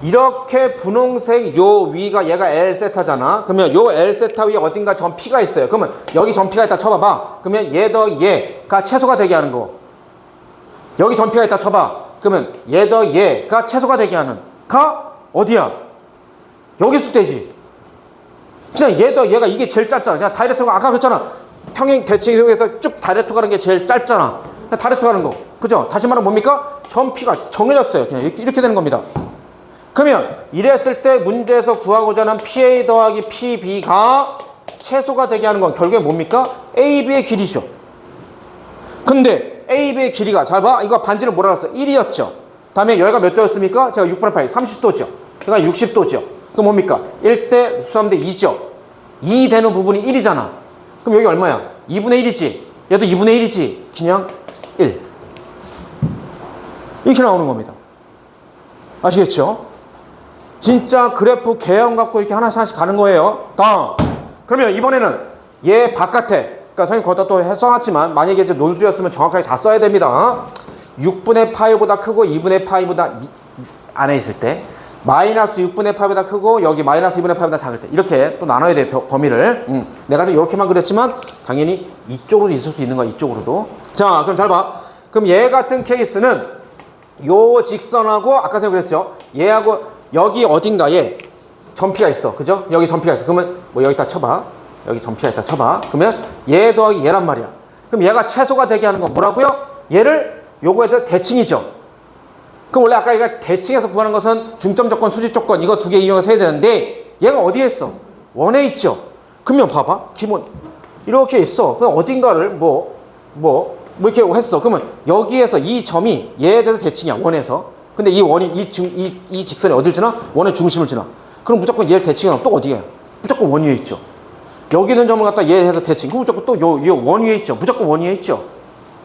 이렇게 분홍색 요 위가 얘가 L세타잖아. 그러면 요 L세타 위에 어딘가 점 P가 있어요. 그러면 여기 점 P가 있다 쳐봐봐. 그러면 얘 더 얘가 최소가 되게 하는 거. 여기 점 P가 있다 쳐봐. 그러면 얘 더 얘가 최소가 되게 하는 가 어디야? 여기 있을 때지. 그냥 얘가 이게 제일 짧잖아. 그냥 다이렉트가 아까 그랬잖아. 평행 대칭에서 쭉 다이렉트 가는 게 제일 짧잖아. 그냥 다이렉트 가는 거. 그죠? 다시 말하면 뭡니까? 점 P가 정해졌어요. 그냥 이렇게 되는 겁니다. 그러면 이랬을 때 문제에서 구하고자 하는 PA 더하기 PB가 최소가 되게 하는 건 결국에 뭡니까? AB의 길이죠. 근데 AB의 길이가 잘 봐. 이거 반지름 뭐라 그랬어? 1이었죠. 다음에 여기가 몇 도였습니까? 제가 6분의 8, 30도죠. 그러니까 60도죠. 그럼 뭡니까? 1대 3대 2죠. 2 되는 부분이 1이잖아. 그럼 여기 얼마야? 2분의 1이지. 얘도 2분의 1이지. 그냥 1. 이렇게 나오는 겁니다. 아시겠죠? 진짜 그래프 개형 갖고 이렇게 하나씩 하나씩 가는 거예요. 다음. 그러면 이번에는 얘 바깥에, 그러니까 선생님 거기다 또 써놨지만 만약에 이제 논술이었으면 정확하게 다 써야 됩니다. 6분의 파이보다 크고 2분의 파이보다 안에 있을 때, 마이너스 6분의 파이보다 크고 여기 마이너스 2분의 파이보다 작을 때, 이렇게 또 나눠야 돼요, 범위를. 내가 지금 이렇게만 그렸지만 당연히 이쪽으로도 있을 수 있는 거야, 이쪽으로도. 자, 그럼 잘 봐. 그럼 얘 같은 케이스는 요 직선하고 아까 제가 그랬죠, 얘하고 여기 어딘가에 점피가 있어, 그죠? 여기 점피가 있어. 그러면 뭐 여기다 쳐봐, 여기 점피가 있다 쳐봐. 그러면 얘 더하기 얘란 말이야. 그럼 얘가 최소가 되게 하는 건 뭐라고요? 얘를 요거에서 대칭이죠. 그럼 원래 아까 얘가 대칭해서 구하는 것은 중점 조건, 수직 조건 이거 두 개 이용해서 해야 되는데 얘가 어디에 있어? 원에 있죠. 그러면 봐봐, 기본 이렇게 있어. 그럼 어딘가를 뭐 이렇게 했어. 그러면 여기에서 이 점이 얘에 대해서 대칭이야, 원에서. 근데 이 원이 이 직선이 어딜 지나? 원의 중심을 지나. 그럼 무조건 얘를 대칭하면 또 어디에? 무조건 원 위에 있죠. 여기 있는 점을 갖다 얘에 해서 대칭. 그럼 무조건 또 요 원 위에 있죠. 무조건 원 위에 있죠.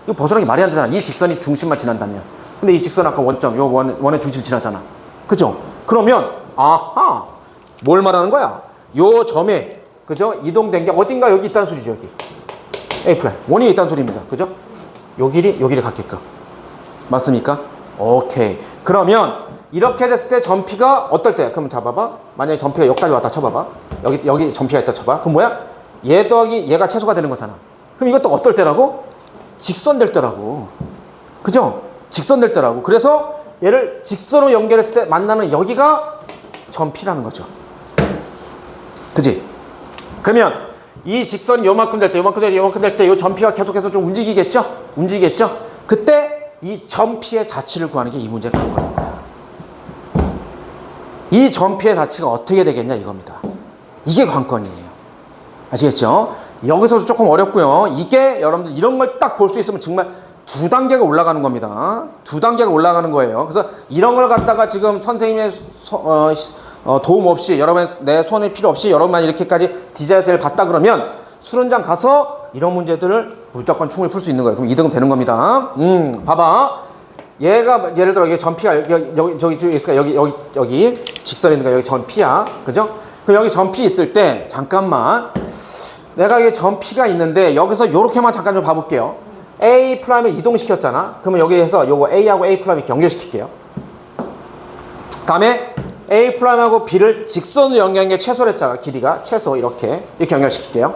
이거 벗어나기 말이 안 되잖아. 이 직선이 중심만 지난다면. 근데 이 직선 아까 원점, 요 원의 중심 지나잖아. 그죠? 그러면 아하, 뭘 말하는 거야? 요 점에, 그죠? 이동된 게 어딘가 여기 있다는 소리죠. 여기 A 플라이 원이 있다는 소리입니다. 그죠? 요 길이 요 길이 같게끔. 맞습니까? 오케이. 그러면 이렇게 됐을 때 점피가 어떨 때? 그럼 잡아봐. 만약에 점피가 여기까지 왔다 쳐봐봐. 여기 점피가 있다 쳐봐. 그럼 뭐야? 얘 더하기 얘가 최소가 되는 거잖아. 그럼 이것도 어떨 때라고? 직선될 때라고. 그죠? 직선될 때라고. 그래서 얘를 직선으로 연결했을 때 만나는 여기가 점피라는 거죠. 그지? 그러면 이 직선이 요만큼 될 때, 요만큼 될 때, 요만큼 될 때 요 점피가 계속해서 좀 움직이겠죠? 움직이겠죠? 그때 이 점피의 자치를 구하는 게 이 문제의 관건입니다. 이 점피의 자치가 어떻게 되겠냐 이겁니다. 이게 관건이에요. 아시겠죠? 여기서도 조금 어렵고요. 이게 여러분들 이런 걸 딱 볼 수 있으면 정말 두 단계가 올라가는 겁니다. 두 단계가 올라가는 거예요. 그래서 이런 걸 갖다가 지금 선생님의 도움 없이, 여러분 내 손이 필요 없이 여러분만 이렇게까지 디자인을 봤다 그러면 수련장 가서 이런 문제들을 무조건 충분히 풀 수 있는 거예요. 그럼 2등은 되는 겁니다. 봐봐. 얘가 예를 들어 여기 점피가 여기 직선이 있는 거 여기 점피야. 그죠? 그럼 여기 점피 있을 때 잠깐만, 내가 여기 점피가 있는데 여기서 요렇게만 잠깐 좀 봐볼게요. A 프라임을 이동시켰잖아. 그러면 여기에서 요거 A하고 A 프라임 이렇게 연결시킬게요. 다음에 A 프라임하고 B를 직선으로 연결한 게 최소를 했잖아. 길이가 최소 이렇게 연결시킬게요.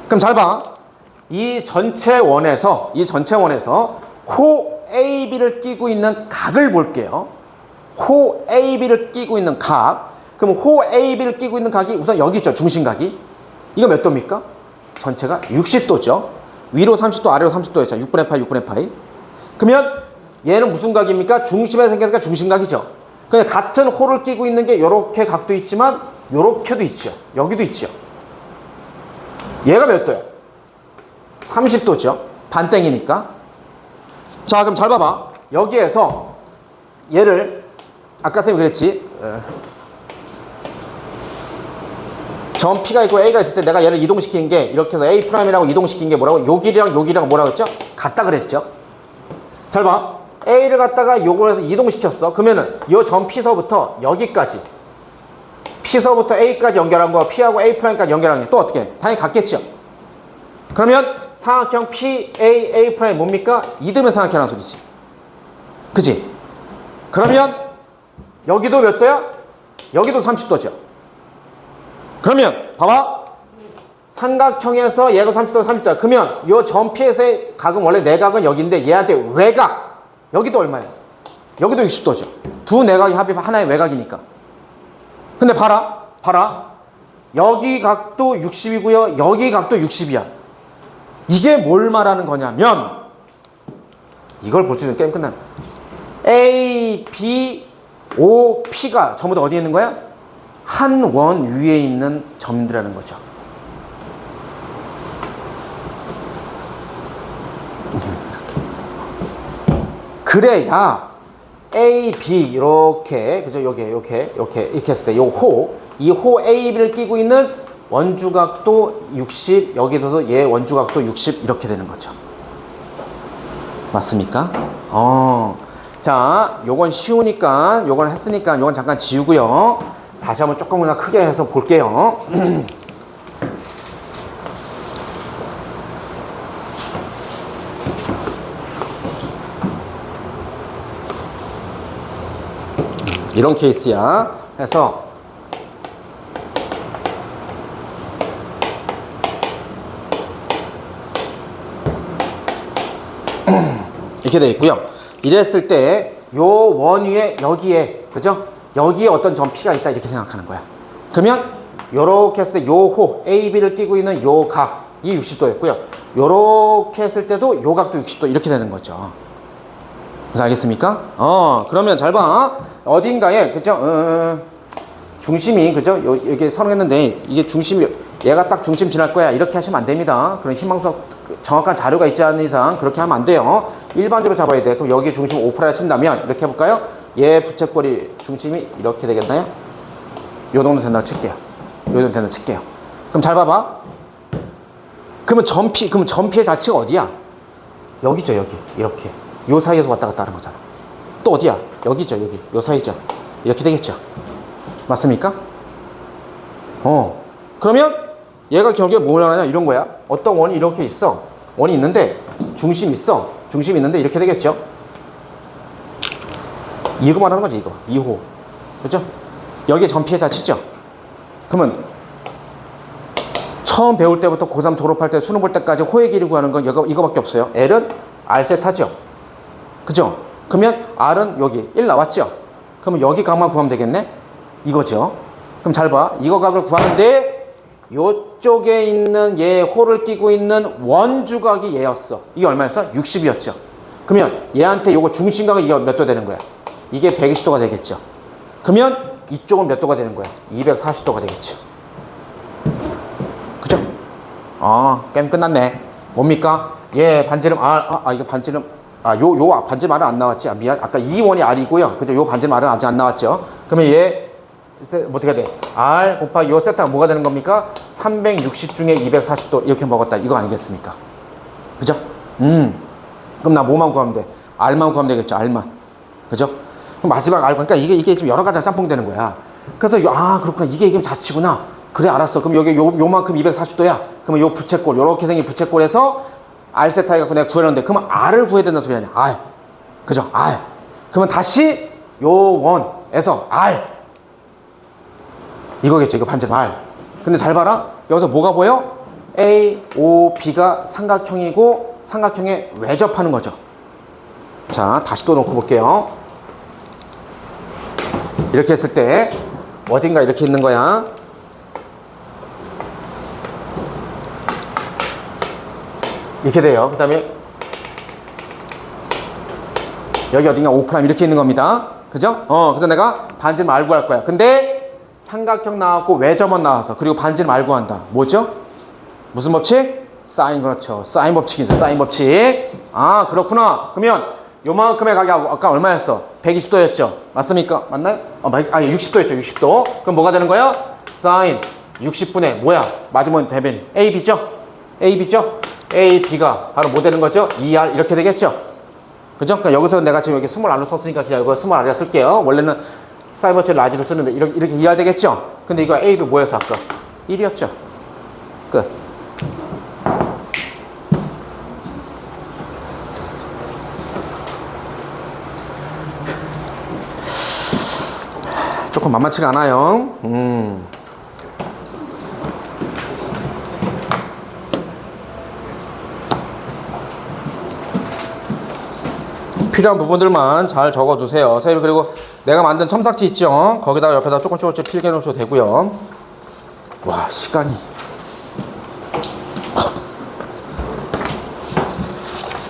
그럼 잘 봐. 이 전체 원에서 호 AB를 끼고 있는 각을 볼게요. 호 AB를 끼고 있는 각. 그럼 호 AB를 끼고 있는 각이 우선 여기 있죠. 중심각이. 이거 몇 도입니까? 전체가 60도죠. 위로 30도, 아래로 30도였죠. 6분의 파이, 6분의 파이. 그러면 얘는 무슨 각입니까? 중심에 생기니까 중심각이죠. 그냥 같은 호를 끼고 있는 게 요렇게 각도 있지만 요렇게도 있죠. 여기도 있죠. 얘가 몇 도야? 30도죠. 반땡이니까. 자, 그럼 잘 봐봐. 여기에서 얘를 아까 선생님이 그랬지. 점 P가 있고 A가 있을 때 내가 얘를 이동시킨 게 이렇게 해서 A 프라임이라고 이동시킨 게 뭐라고? 요 길이랑 요 길이랑 뭐라고 했죠? 같다 그랬죠? 잘 봐. A를 갖다가 요걸 해서 이동시켰어. 그러면은 요 점 P서부터 여기까지, P서부터 A까지 연결한 거, P하고 A 프라임까지 연결한 게 또 어떻게 해? 당연히 같겠죠? 그러면 삼각형 P, A 프라임 뭡니까? 이등변 삼각형이라는 소리지. 그치? 그러면 여기도 몇 도야? 여기도 30도죠. 그러면 봐봐. 삼각형에서 얘가 30도, 30도야. 그러면 요 점 P에서의 각은 원래 내각은 여기인데 얘한테 외곽, 여기도 얼마야? 여기도 60도죠. 두 내각이 합이 하나의 외곽이니까. 근데 봐라. 여기 각도 60이고요. 여기 각도 60이야. 이게 뭘 말하는 거냐면, 이걸 볼 수 있는 게임 끝나면 A, B, O, P가 전부 다 어디에 있는 거야? 한 원 위에 있는 점들이라는 거죠. 그래야 A, B 이렇게, 그죠? 이렇게 했을 때 이 호 A, B를 끼고 있는 원주각도 60, 여기서도 얘 원주각도 60 이렇게 되는 거죠. 맞습니까? 자, 요건 쉬우니까, 요건 했으니까, 요건 잠깐 지우고요. 다시 한번 조금 그냥 크게 해서 볼게요. 이런 케이스야. 해서 이렇게 되어 있고요. 이랬을 때 요 원 위에 여기에, 그죠? 여기에 어떤 점 P가 있다 이렇게 생각하는 거야. 그러면 요렇게 했을 때 요 호 A, B를 띄고 있는 요 각이 60도였고요. 요렇게 했을 때도 요 각도 60도 이렇게 되는 거죠. 그래서 알겠습니까? 그러면 잘 봐. 어딘가에, 그죠? 중심이, 그죠? 여기 설명했는데, 이게 중심이, 얘가 딱 중심 지날 거야. 이렇게 하시면 안 됩니다. 그런 희망석, 정확한 자료가 있지 않은 이상 그렇게 하면 안 돼요. 일반적으로 잡아야 돼. 그럼 여기 중심 5%라 친다면, 이렇게 해볼까요? 얘 부채꼴이 중심이 이렇게 되겠나요? 요 정도 된다고 칠게요. 요 정도 된다고 칠게요. 그럼 잘 봐봐. 그러면 점피의 자체가 어디야? 여기죠, 여기. 이렇게. 요 사이에서 왔다 갔다 하는 거잖아. 또 어디야? 여기죠, 여기. 요 사이죠. 이렇게 되겠죠. 맞습니까? 그러면 얘가 결국에 뭘 하냐? 이런 거야. 어떤 원이 이렇게 있어. 원이 있는데, 중심 있어. 중심이 있는데, 이렇게 되겠죠. 이거 말하는 거지, 이거. 2호. 그죠? 여기에 점피의 자치죠. 그러면, 처음 배울 때부터 고3 졸업할 때 수능 볼 때까지 호의 길이 구하는 건 이거밖에 없어요. L은 R 세타죠. 그죠? 그러면 R은 여기 1 나왔죠? 그러면 여기 각만 구하면 되겠네? 이거죠. 그럼 잘 봐. 이거 각을 구하는데 요쪽에 있는 얘 호를 띄고 있는 원주각이 얘였어. 이게 얼마였어? 60이었죠. 그러면 얘한테 요거 중심각은 이게 몇 도 되는 거야? 이게 120도가 되겠죠. 그러면 이쪽은 몇 도가 되는 거야? 240도가 되겠죠. 그죠? 게임 끝났네. 뭡니까? 얘 반지름 이거 반지름 요 반지름 R은 안 나왔지. 미안. 아까 이 원이 R이고요. 그죠? 요 반지름 R은 아직 안 나왔죠. 그러면 얘 어떻게 돼? R 곱하기 요 세타가 뭐가 되는 겁니까? 360 중에 240도 이렇게 먹었다. 이거 아니겠습니까? 그죠? 그럼 나 뭐만 구하면 돼? R만 구하면 되겠죠. R만. 그죠? 그럼 마지막 R 그러니까 이게 좀 여러 가지가 짬뽕 되는 거야. 그래서 그렇구나. 이게 자치구나. 그래 알았어. 그럼 여기 요만큼 240도야. 그러면 요 부채꼴 요렇게 생긴 부채꼴에서 R 세타 해갖고 내가 구해놨는데 그러면 R을 구해야 된다는 소리 아니야. R. 그죠? R. 그러면 다시 요 원에서 R. 이거겠죠. 이거 반지름 R. 근데 잘 봐라. 여기서 뭐가 보여? A, O, B가 삼각형이고 삼각형에 외접하는 거죠. 자, 다시 또 놓고 볼게요. 이렇게 했을 때 어딘가 이렇게 있는 거야. 이렇게 돼요. 그 다음에 여기 어딘가 O' 이렇게 있는 겁니다. 그죠? 그래서 내가 반지름 R 구할 거야. 근데 삼각형 나왔고 외접은 나와서 그리고 반지름 R 구한다. 뭐죠? 무슨 법칙? 사인. 그렇죠. 사인 법칙이죠. 사인 법칙. 그렇구나. 그러면 요만큼의 각이 아까 얼마였어? 120도였죠. 맞습니까? 맞나요? 60도였죠. 60도. 그럼 뭐가 되는 거야? 사인 60분의 뭐야? 맞으면 대변 A, B죠? A, B죠? A, B가 바로 뭐 되는 거죠? 2R 이렇게 되겠죠? 그죠? 그러니까 여기서 내가 지금 여기 20R로 썼으니까 그냥 이거 20R이라 쓸게요. 원래는 사인 법칙 라지로 쓰는데 이렇게 2R 되겠죠? 근데 이거 A도 뭐였어 아까? 1이었죠? 끝. 조금 만만치가 않아요. 필요한 부분들만 잘 적어두세요. 선생님 그리고 내가 만든 첨삭지 있죠? 거기다가 옆에다 조금씩 필기해 놓으셔도 되고요. 와 시간이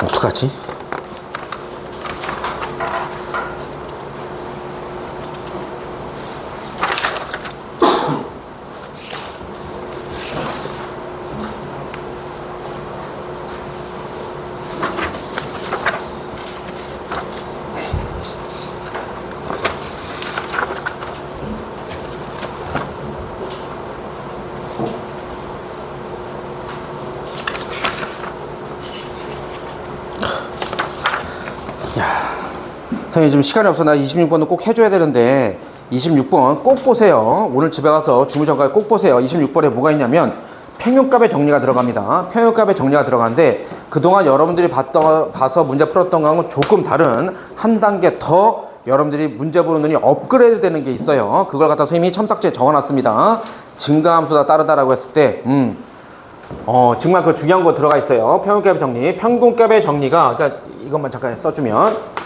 어떡하지? 선생님 지금 시간이 없어. 나 26번도 꼭 해줘야 되는데 26번 꼭 보세요. 오늘 집에 가서 주무전까지 꼭 보세요. 26번에 뭐가 있냐면 평균값의 정리가 들어갑니다. 평균값의 정리가 들어가는데 그동안 여러분들이 봐서 문제 풀었던 거하고 조금 다른 한 단계 더 여러분들이 문제 보는 눈이 업그레이드 되는 게 있어요. 그걸 갖다 선생님이 첨삭제에 적어놨습니다. 증가함수다 따르다라고 했을 때 정말 그 중요한 거 들어가 있어요. 평균값의 정리. 평균값의 정리가 그러니까 이것만 잠깐 써주면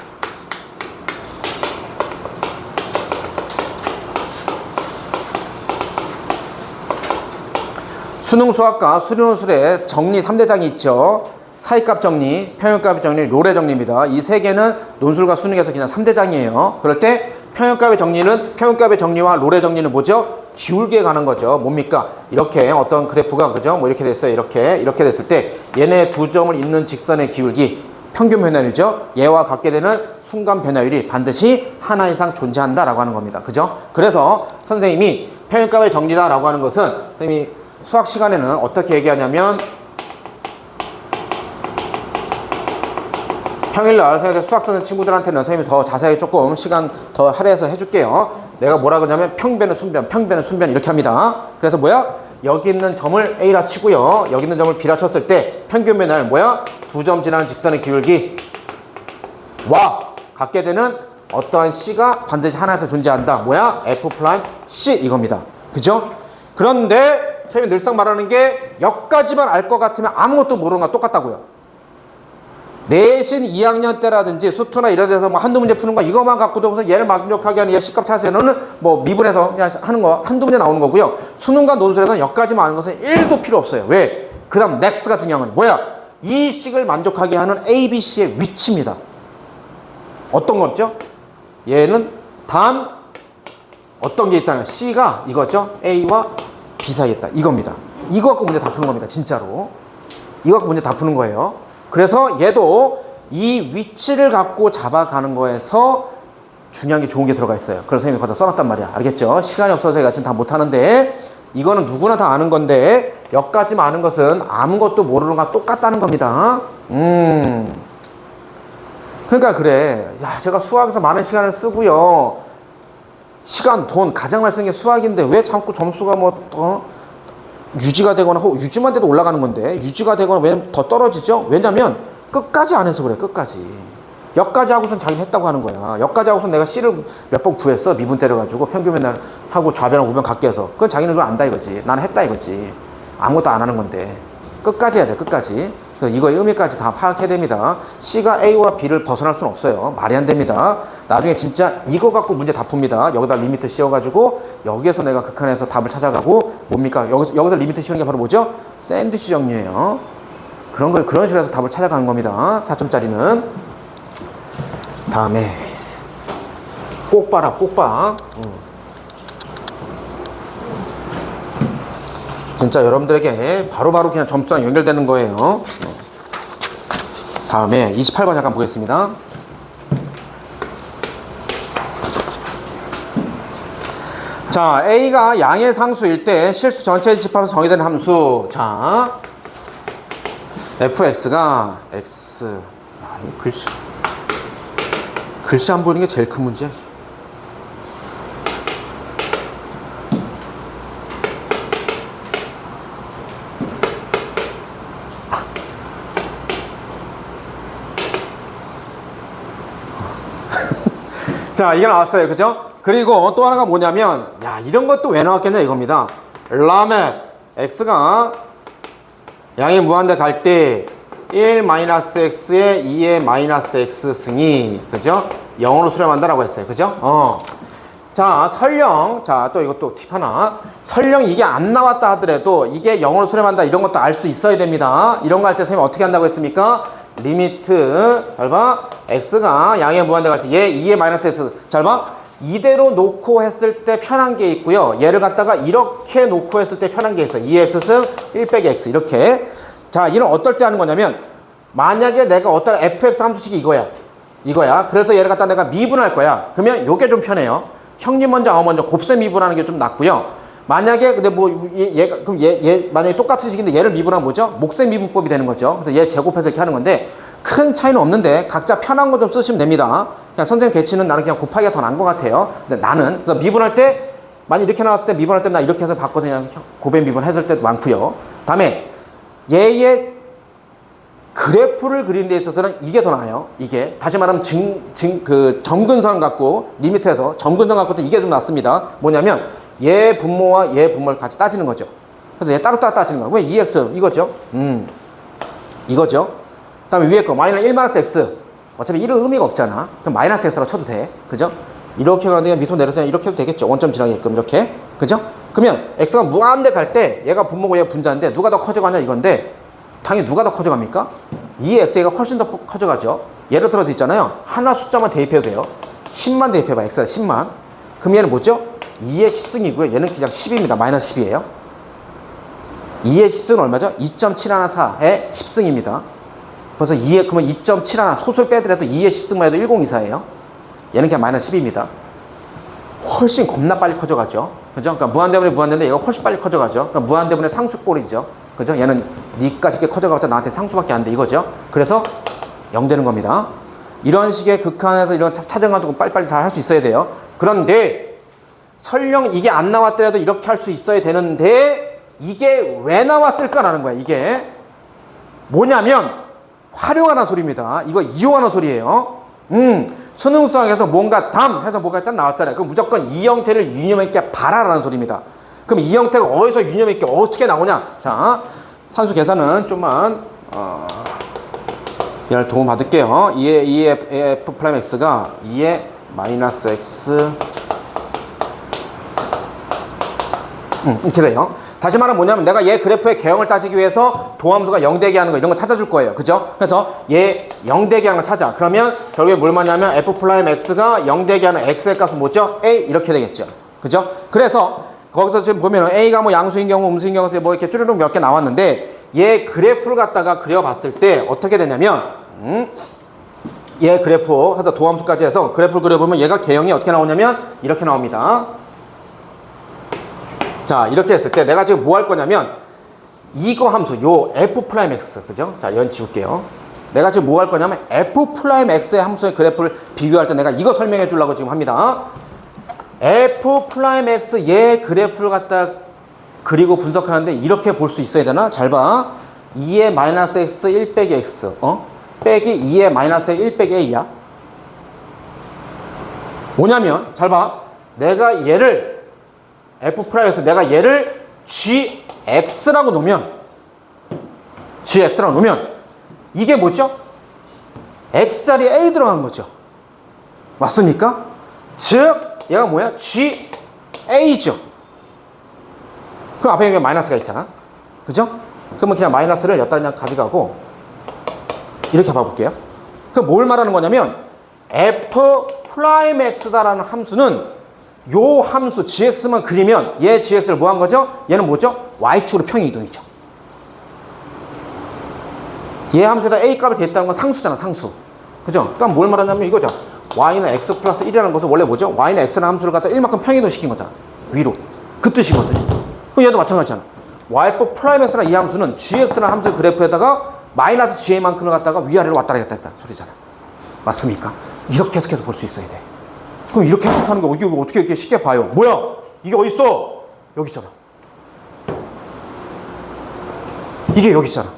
수능 수학과 수료논술에 정리 3대장이 있죠. 사이값 정리, 평균값 정리, 롤의 정리입니다. 이 세 개는 논술과 수능에서 그냥 3대장이에요. 그럴 때 평균값의 정리와 롤의 정리는 뭐죠? 기울기에 관한 거죠. 뭡니까? 이렇게 어떤 그래프가 그죠? 뭐 이렇게 됐어요. 이렇게 됐을 때 얘네 두 점을 잇는 직선의 기울기 평균 변화율이죠. 얘와 같게 되는 순간 변화율이 반드시 하나 이상 존재한다라고 하는 겁니다. 그죠? 그래서 선생님이 평균값의 정리다라고 하는 것은 선생님이 수학 시간에는 어떻게 얘기하냐면 평일날 수학 듣는 친구들한테는 선생님이 더 자세히 조금 시간 더 할애해서 해줄게요. 내가 뭐라 그러냐면 평변은 순변 이렇게 합니다. 그래서 뭐야? 여기 있는 점을 A라 치고요. 여기 있는 점을 B라 쳤을 때 평균 변화율 뭐야? 두 점 지나는 직선의 기울기 와 갖게 되는 어떠한 C가 반드시 하나에서 존재한다. 뭐야? F'C 이겁니다. 그죠? 그런데 선생님이 늘상 말하는 게 여기까지만 알 것 같으면 아무것도 모르는 거랑 똑같다고요. 내신 2학년 때라든지 수투나 이런 데서 뭐 한두 문제 푸는 거 이것만 갖고도 무슨 얘를 만족하게 하는 얘 C값 찾아서 너는 뭐 미분해서 그냥 하는 거 한두 문제 나오는 거고요. 수능과 논술에서는 여기까지만 아는 것은 1도 필요 없어요. 왜? 그 다음 넥스트 같은 경우는 뭐야? 이 식을 만족하게 하는 A, B, C의 위치입니다. 어떤 거죠? 얘는 단 어떤 게 있다는 C가 이거죠? A와 B 사이에 있다. 이겁니다. 이거 갖고 문제 다 푸는 겁니다. 진짜로. 이거 갖고 문제 다 푸는 거예요. 그래서 얘도 이 위치를 갖고 잡아가는 거에서 중요한 게 좋은 게 들어가 있어요. 그래서 선생님이 거기다 써놨단 말이야. 알겠죠? 시간이 없어서 제가 지금 다 못하는데 이거는 누구나 다 아는 건데 여기까지만 아는 것은 아무것도 모르는 거랑 똑같다는 겁니다. 그러니까 그래. 야, 제가 수학에서 많은 시간을 쓰고요. 시간, 돈 가장 많이 쓰는 게 수학인데 왜 자꾸 점수가 유지가 되거나 유지만 돼도 올라가는 건데 유지가 되거나 왜 더 떨어지죠? 왜냐면 끝까지 안 해서 그래. 끝까지. 여기까지 하고선 자기는 했다고 하는 거야. 여기까지 하고선 내가 C를 몇 번 구했어. 미분 때려가지고 평균 변화를 하고 좌변하고 우변 같게 해서. 그건 자기는 그걸 안다 이거지. 나는 했다 이거지. 아무것도 안 하는 건데. 끝까지 해야 돼. 끝까지. 그래서 이거의 의미까지 다 파악해야 됩니다. C가 A와 B를 벗어날 수는 없어요. 말이 안 됩니다. 나중에 진짜 이거 갖고 문제 다 풉니다. 여기다 리미트 씌워가지고 여기에서 내가 극한에서 답을 찾아가고 뭡니까? 여기서 리미트 씌우는 게 바로 뭐죠? 샌드위치 정리예요. 그런 식으로 해서 답을 찾아가는 겁니다. 4점짜리는. 다음에 꼭 봐라. 꼭 봐. 진짜 여러분들에게 바로바로 그냥 점수랑 연결되는 거예요. 다음에 28번 잠깐 보겠습니다. 자, A가 양의 상수일 때 실수 전체 집합에서 정의되는 함수. 자, fx가 x. 글씨 안 보이는 게 제일 큰 문제야. 자, 이게 나왔어요. 그죠? 그리고 또 하나가 뭐냐면, 야, 이런 것도 왜 나왔겠냐 이겁니다. 라멘 x가 양이 무한대 갈 때 1-x에 2의-x 승이, 그죠? 0으로 수렴한다라고 했어요. 그죠? 자, 설령, 자, 또 이것도 팁 하나. 설령 이게 안 나왔다 하더라도 이게 0으로 수렴한다 이런 것도 알 수 있어야 됩니다. 이런 거 할 때 선생님 어떻게 한다고 했습니까? 리미트, 잘 봐. x가 양의 무한대 갈 때 얘 2의-x, 잘 봐. 이대로 놓고 했을 때 편한 게 있고요. 얘를 갖다가 이렇게 놓고 했을 때 편한 게 있어요. 2x승 1-x 이렇게. 자, 이는 어떨 때 하는 거냐면 만약에 내가 어떤 fx 함수식이 이거야. 그래서 얘를 갖다 내가 미분할 거야. 그러면 요게 좀 편해요. 형님 먼저 아우 먼저 곱셈 미분하는 게 좀 낫고요. 만약에 근데 뭐 얘가 그럼 얘 만약에 똑같은 식인데 얘를 미분하면 뭐죠? 목셈 미분법이 되는 거죠. 그래서 얘 제곱해서 이렇게 하는 건데 큰 차이는 없는데 각자 편한 거 좀 쓰시면 됩니다. 그냥 선생님 개치는 나는 그냥 곱하기가 더 나은 것 같아요. 근데 나는 그래서 미분할 때 만약 이렇게 나왔을 때 미분할 때 나 이렇게 해서 봤거든요. 곱의 미분 했을 때도 많고요. 다음에 얘의 그래프를 그리는 데 있어서는 이게 더 나아요. 이게 다시 말하면 점근선 갖고 리미트에서 점근선 갖고 이게 좀 낫습니다. 뭐냐면 얘 분모와 얘 분모를 같이 따지는 거죠. 그래서 얘 따로따로 따지는 거예요. 왜 2x 이거죠? 이거죠. 그 다음에 위에 거 마이너스 1 x 어차피 1은 의미가 없잖아. 그럼 마이너스 x라고 쳐도 돼. 그죠? 이렇게 가는데 밑으로 내려서 이렇게 해도 되겠죠. 원점 지나게끔 이렇게. 그죠? 그러면 x가 무한대 갈 때 얘가 분모고 얘가 분자인데 누가 더 커져가냐 이건데 당연히 누가 더 커져갑니까? 2x가 훨씬 더 커져가죠. 예를 들어서 있잖아요. 하나 숫자만 대입해도 돼요. 10만 대입해봐. x가 10만. 그럼 얘는 뭐죠? 2의 10승이고요. 얘는 그냥 10입니다. 마이너스 10이에요. 2의 10승은 얼마죠? 2.714의 10승입니다. 그래서 2의 그러면 2.71 소수를 빼더라도 2의 10승만 해도 1024예요. 얘는 그냥 마이너스 10입니다. 훨씬 겁나 빨리 커져가죠. 그죠? 그러니까 무한대분에 무한대인데 얘가 훨씬 빨리 커져가죠. 그러니까 무한대분의 상수꼴이죠. 그죠? 얘는 니까지 이렇게 커져가봤자 나한테 상수밖에 안 돼 이거죠. 그래서 0 되는 겁니다. 이런 식의 극한에서 이런 차정가지고 빨리빨리 잘 할 수 있어야 돼요. 그런데 설령 이게 안 나왔더라도 이렇게 할 수 있어야 되는데 이게 왜 나왔을까라는 거야. 이게 뭐냐면 활용하는 소리입니다. 이거 이용하는 소리예요. 수능 수학에서 뭔가 해서 뭐가 일단 나왔잖아요. 그럼 무조건 이 형태를 유념 있게 봐라라는 소리입니다. 그럼 이 형태가 어디서 유념 있게 어떻게 나오냐? 자, 산수 계산은 좀만 얘를 도움 받을게요. 2의 f 프라임 x가 2의 마이너스 x 이렇게 돼요. 다시 말하면 뭐냐면 내가 얘 그래프의 개형을 따지기 위해서 도함수가 0되게 하는 거 이런 거 찾아줄 거예요. 그죠? 그래서 얘 0되게 하는 거 찾아. 그러면 결국에 뭘 맞냐면 f 프라임 x가 0되게 하는 x의 값은 뭐죠? a 이렇게 되겠죠. 그죠? 그래서 거기서 지금 보면은 a가 뭐 양수인 경우 음수인 경우에 뭐 이렇게 쭈르륵 몇 개 나왔는데 얘 그래프를 갖다가 그려봤을 때 어떻게 되냐면 얘 그래프 해서 도함수까지 해서 그래프를 그려보면 얘가 개형이 어떻게 나오냐면 이렇게 나옵니다. 자, 이렇게 했을 때 내가 지금 뭐 할 거냐면 이거 함수 요 f 프라임 x 그죠? 자, 이건 지울게요. 내가 지금 뭐 할 거냐면 f 프라임 x의 함수의 그래프를 비교할 때 내가 이거 설명해 주려고 지금 합니다. f 프라임 x 얘 그래프를 갖다 그리고 분석하는데 이렇게 볼 수 있어야 되나? 잘 봐. 2의 마이너스 x 1 빼기 x 빼기 2의 마이너스 1 빼기 a야. 뭐냐면 잘 봐. 내가 얘를 f 프라임에서 내가 얘를 gx라고 놓으면 이게 뭐죠? x자리에 a 들어간 거죠. 맞습니까? 즉 얘가 뭐야? ga죠. 그럼 앞에 마이너스가 있잖아. 그죠? 그러면 그냥 마이너스를 여기다 그냥 가져가고 이렇게 봐볼게요. 그럼 뭘 말하는 거냐면 f 프라임 x다라는 함수는 요 함수 gx만 그리면 얘 gx를 뭐 한 거죠? 얘는 뭐죠? y축으로 평행 이동이죠. 얘 함수에다 a 값을 대했다는 건 상수잖아, 상수. 그죠? 그러니까 뭘 말하냐면 이거죠. y는 x 플러스 1이라는 것은 원래 뭐죠? y는 x라는 함수를 갖다 1만큼 평행 이동시킨 거잖아. 위로. 그 뜻이거든요. 그럼 얘도 마찬가지잖아. y법 프라임 x라는 이 함수는 gx라는 함수의 그래프에다가 마이너스 ga만큼을 갖다가 위아래로 왔다 갔다 했다 소리잖아. 맞습니까? 이렇게 해석해서 볼 수 있어야 돼. 그럼 이렇게 해석하는 거 이게 어떻게 이렇게 쉽게 봐요? 뭐야? 이게 어딨어? 여기 있잖아. 이게 여기 있잖아.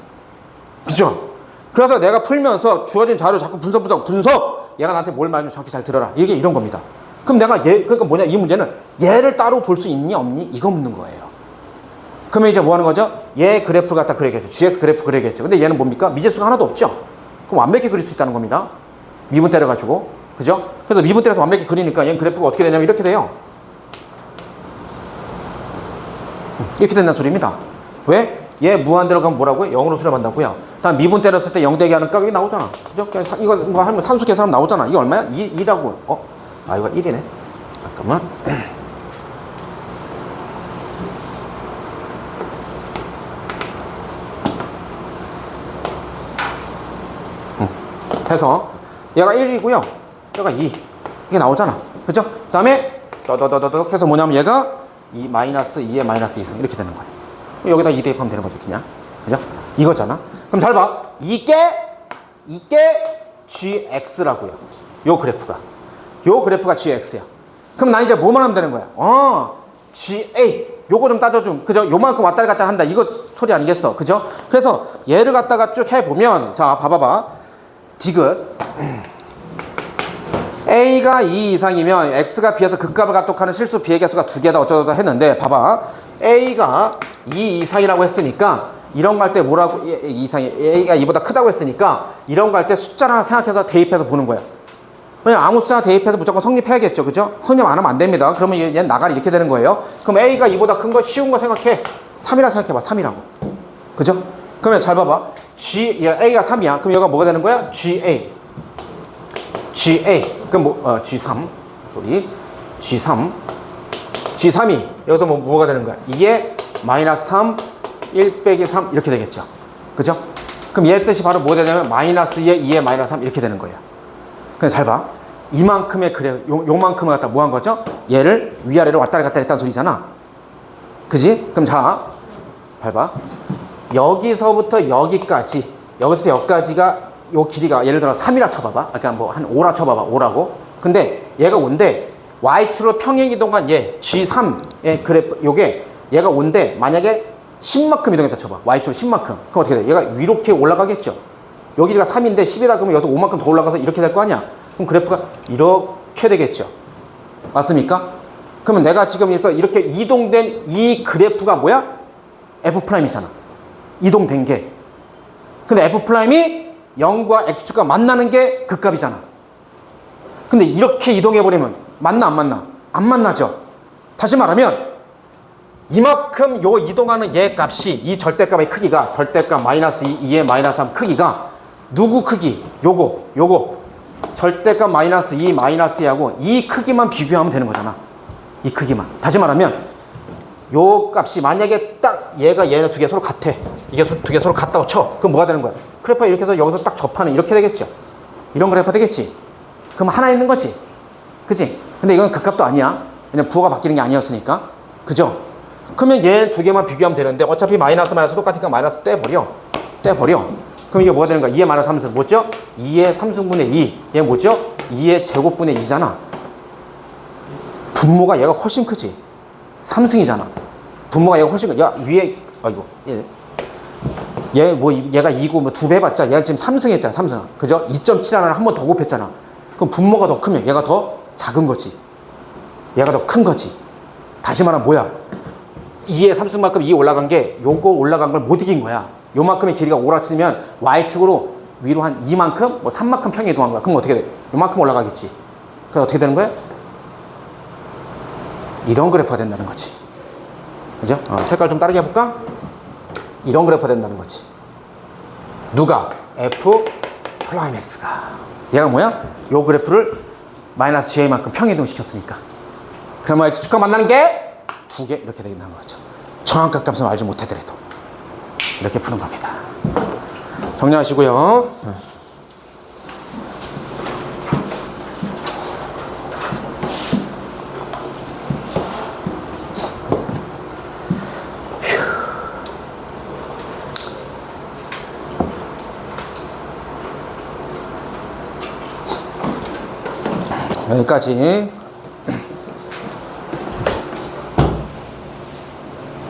그죠? 그래서 내가 풀면서 주어진 자료 자꾸 분석 얘가 나한테 뭘 말하는지 정확히 잘 들어라. 이게 이런 겁니다. 그럼 내가 그러니까 뭐냐? 이 문제는 얘를 따로 볼 수 있니 없니? 이거 묻는 거예요. 그러면 이제 뭐 하는 거죠? 얘 그래프를 갖다 그려야겠죠. gx 그래프 그려야겠죠. 근데 얘는 뭡니까? 미지수가 하나도 없죠? 그럼 완벽히 그릴 수 있다는 겁니다. 미분 때려가지고. 그죠? 그래서 미분 때려서 완벽히 그리니까 얘는 그래프가 어떻게 되냐면 이렇게 돼요. 이렇게 된다는 소리입니다. 왜? 얘 무한대로 가면 뭐라고요? 0으로 수렴한다고요. 다음 미분 때렸을 때 0 되게 하는 값이 나오잖아. 그죠? 이거 뭐 하면 산수 계산하면 나오잖아. 이거 얼마야? 2라고. 이거 1이네. 잠깐만. 해서 얘가 1이고요. 얘가 2. 이게 나오잖아. 그죠? 그 다음에 더더더더더 해서 뭐냐면 얘가 2 마이너스 2의 마이너스 2승 이렇게 되는 거예요. 여기다 2 대입하면 되는 거죠, 그냥. 그죠? 이거잖아. 그럼 잘 봐. 이게 gx라고요. 요 그래프가 gx야. 그럼 나 이제 뭐만 하면 되는 거야? GA 요거 좀 따져줌. 그죠? 요만큼 왔다리 갔다리 한다. 이거 소리 아니겠어? 그죠? 그래서 얘를 갖다가 쭉 해보면, 자, 봐봐봐. 디귿. A가 2 이상이면 X가 B에서 극값을 갖도록 실수 B의 개수가 두 개다 어쩌다 했는데, 봐봐. A가 2 이상이라고 했으니까, 이런 거 할 때 뭐라고, 이상이, A가 2보다 크다고 했으니까, 이런 거 할 때 숫자를 하나 생각해서 대입해서 보는 거야. 그냥 아무 숫자 대입해서 무조건 성립해야겠죠. 그죠? 성립 안 하면 안 됩니다. 그러면 얘는 나가리 이렇게 되는 거예요. 그럼 A가 2보다 큰 거 쉬운 거 생각해. 3이라 생각해봐. 3이라고. 그죠? 그러면 잘 봐봐. A가 3이야. 그럼 여기가 뭐가 되는 거야? GA. 그럼 G3. G3이 여기서 뭐가 되는 거야? 2에 마이너스 3, 1 빼기 3 이렇게 되겠죠. 그죠? 그럼 얘 뜻이 바로 뭐 되냐면 마이너스 2에 2에 마이너스 3 이렇게 되는 거예요. 그냥 잘 봐. 이만큼의 요만큼을 갖다 뭐 한 거죠? 얘를 위아래로 왔다리 갔다리 했다는 소리잖아. 그지? 그럼 자, 봐. 여기서부터 여기까지, 여기서부터 여기까지가 요 길이가 예를 들어 3이라 쳐봐봐. 그러니까 뭐 한 5라 쳐봐봐. 5라고. 근데 얘가 온데 Y축으로 평행 이동한 얘 G3의 그래프 요게 얘가 온데 만약에 10만큼 이동했다 쳐봐. Y축으로 10만큼. 그럼 어떻게 돼? 얘가 위로 이렇게 올라가겠죠. 여기 길이가 3인데 10이다 그러면 여기서 5만큼 더 올라가서 이렇게 될 거 아니야. 그럼 그래프가 이렇게 되겠죠. 맞습니까? 그러면 내가 지금 이렇게 이동된 이 그래프가 뭐야? F'이잖아. 이동된 게. 근데 F'이 0과 X축과 만나는 게 극값이잖아. 근데 이렇게 이동해버리면 만나 안 만나? 안 만나죠. 다시 말하면 이만큼 요 이동하는 얘 값이 이 절대값의 크기가 절대값 마이너스 2의 마이너스 3 크기가 누구 크기? 요거 절대값 마이너스 2 마이너스 2하고 이 크기만 비교하면 되는 거잖아. 이 크기만. 다시 말하면 요 값이 만약에 딱 얘네 두 개 서로 같아. 이게 두 개 서로 같다고 쳐. 그럼 뭐가 되는 거야? 그래프가 이렇게 해서 여기서 딱 접하는 이렇게 되겠죠. 이런 그래프가 되겠지. 그럼 하나 있는 거지. 그지? 근데 이건 극값도 아니야. 왜냐면 부호가 바뀌는 게 아니었으니까. 그죠? 그러면 얘 두 개만 비교하면 되는데 어차피 마이너스 똑같으니까 마이너스 떼버려. 그럼 이게 뭐가 되는 거야? 2의 마이너스 3승 뭐죠? 2의 3승분의 2. 얘 뭐죠? 2의 제곱분의 2잖아. 분모가 얘가 훨씬 크지. 3승이잖아. 분모가 얘가 훨씬 크. 야 위에 얘가 2고 뭐 2배 봤자 얘가 지금 3승 했잖아. 3승. 그죠? 2.7 하나를 한 번 더 곱했잖아. 그럼 분모가 더 크면 얘가 더 작은 거지. 얘가 더 큰 거지. 다시 말하면 뭐야? 2의 3승만큼 2 올라간 게 요거 올라간 걸 못 이긴 거야. 요만큼의 길이가 5라 치면 Y축으로 위로 한 2만큼, 뭐 3만큼 평행 이동한 거야. 그럼 어떻게 돼? 요만큼 올라가겠지. 그럼 어떻게 되는 거야? 이런 그래프가 된다는 거지. 그죠? 색깔 좀 다르게 해볼까? 이런 그래프가 된다는 거지. 누가? F'X가. 얘가 뭐야? 요 그래프를 마이너스 GA만큼 평행 이동 시켰으니까. 그러면 X축과 만나는 게 두 개 이렇게 되겠다는 거죠. 정확한 값은 알지 못하더라도 이렇게 푸는 겁니다. 정리하시고요. 여기까지.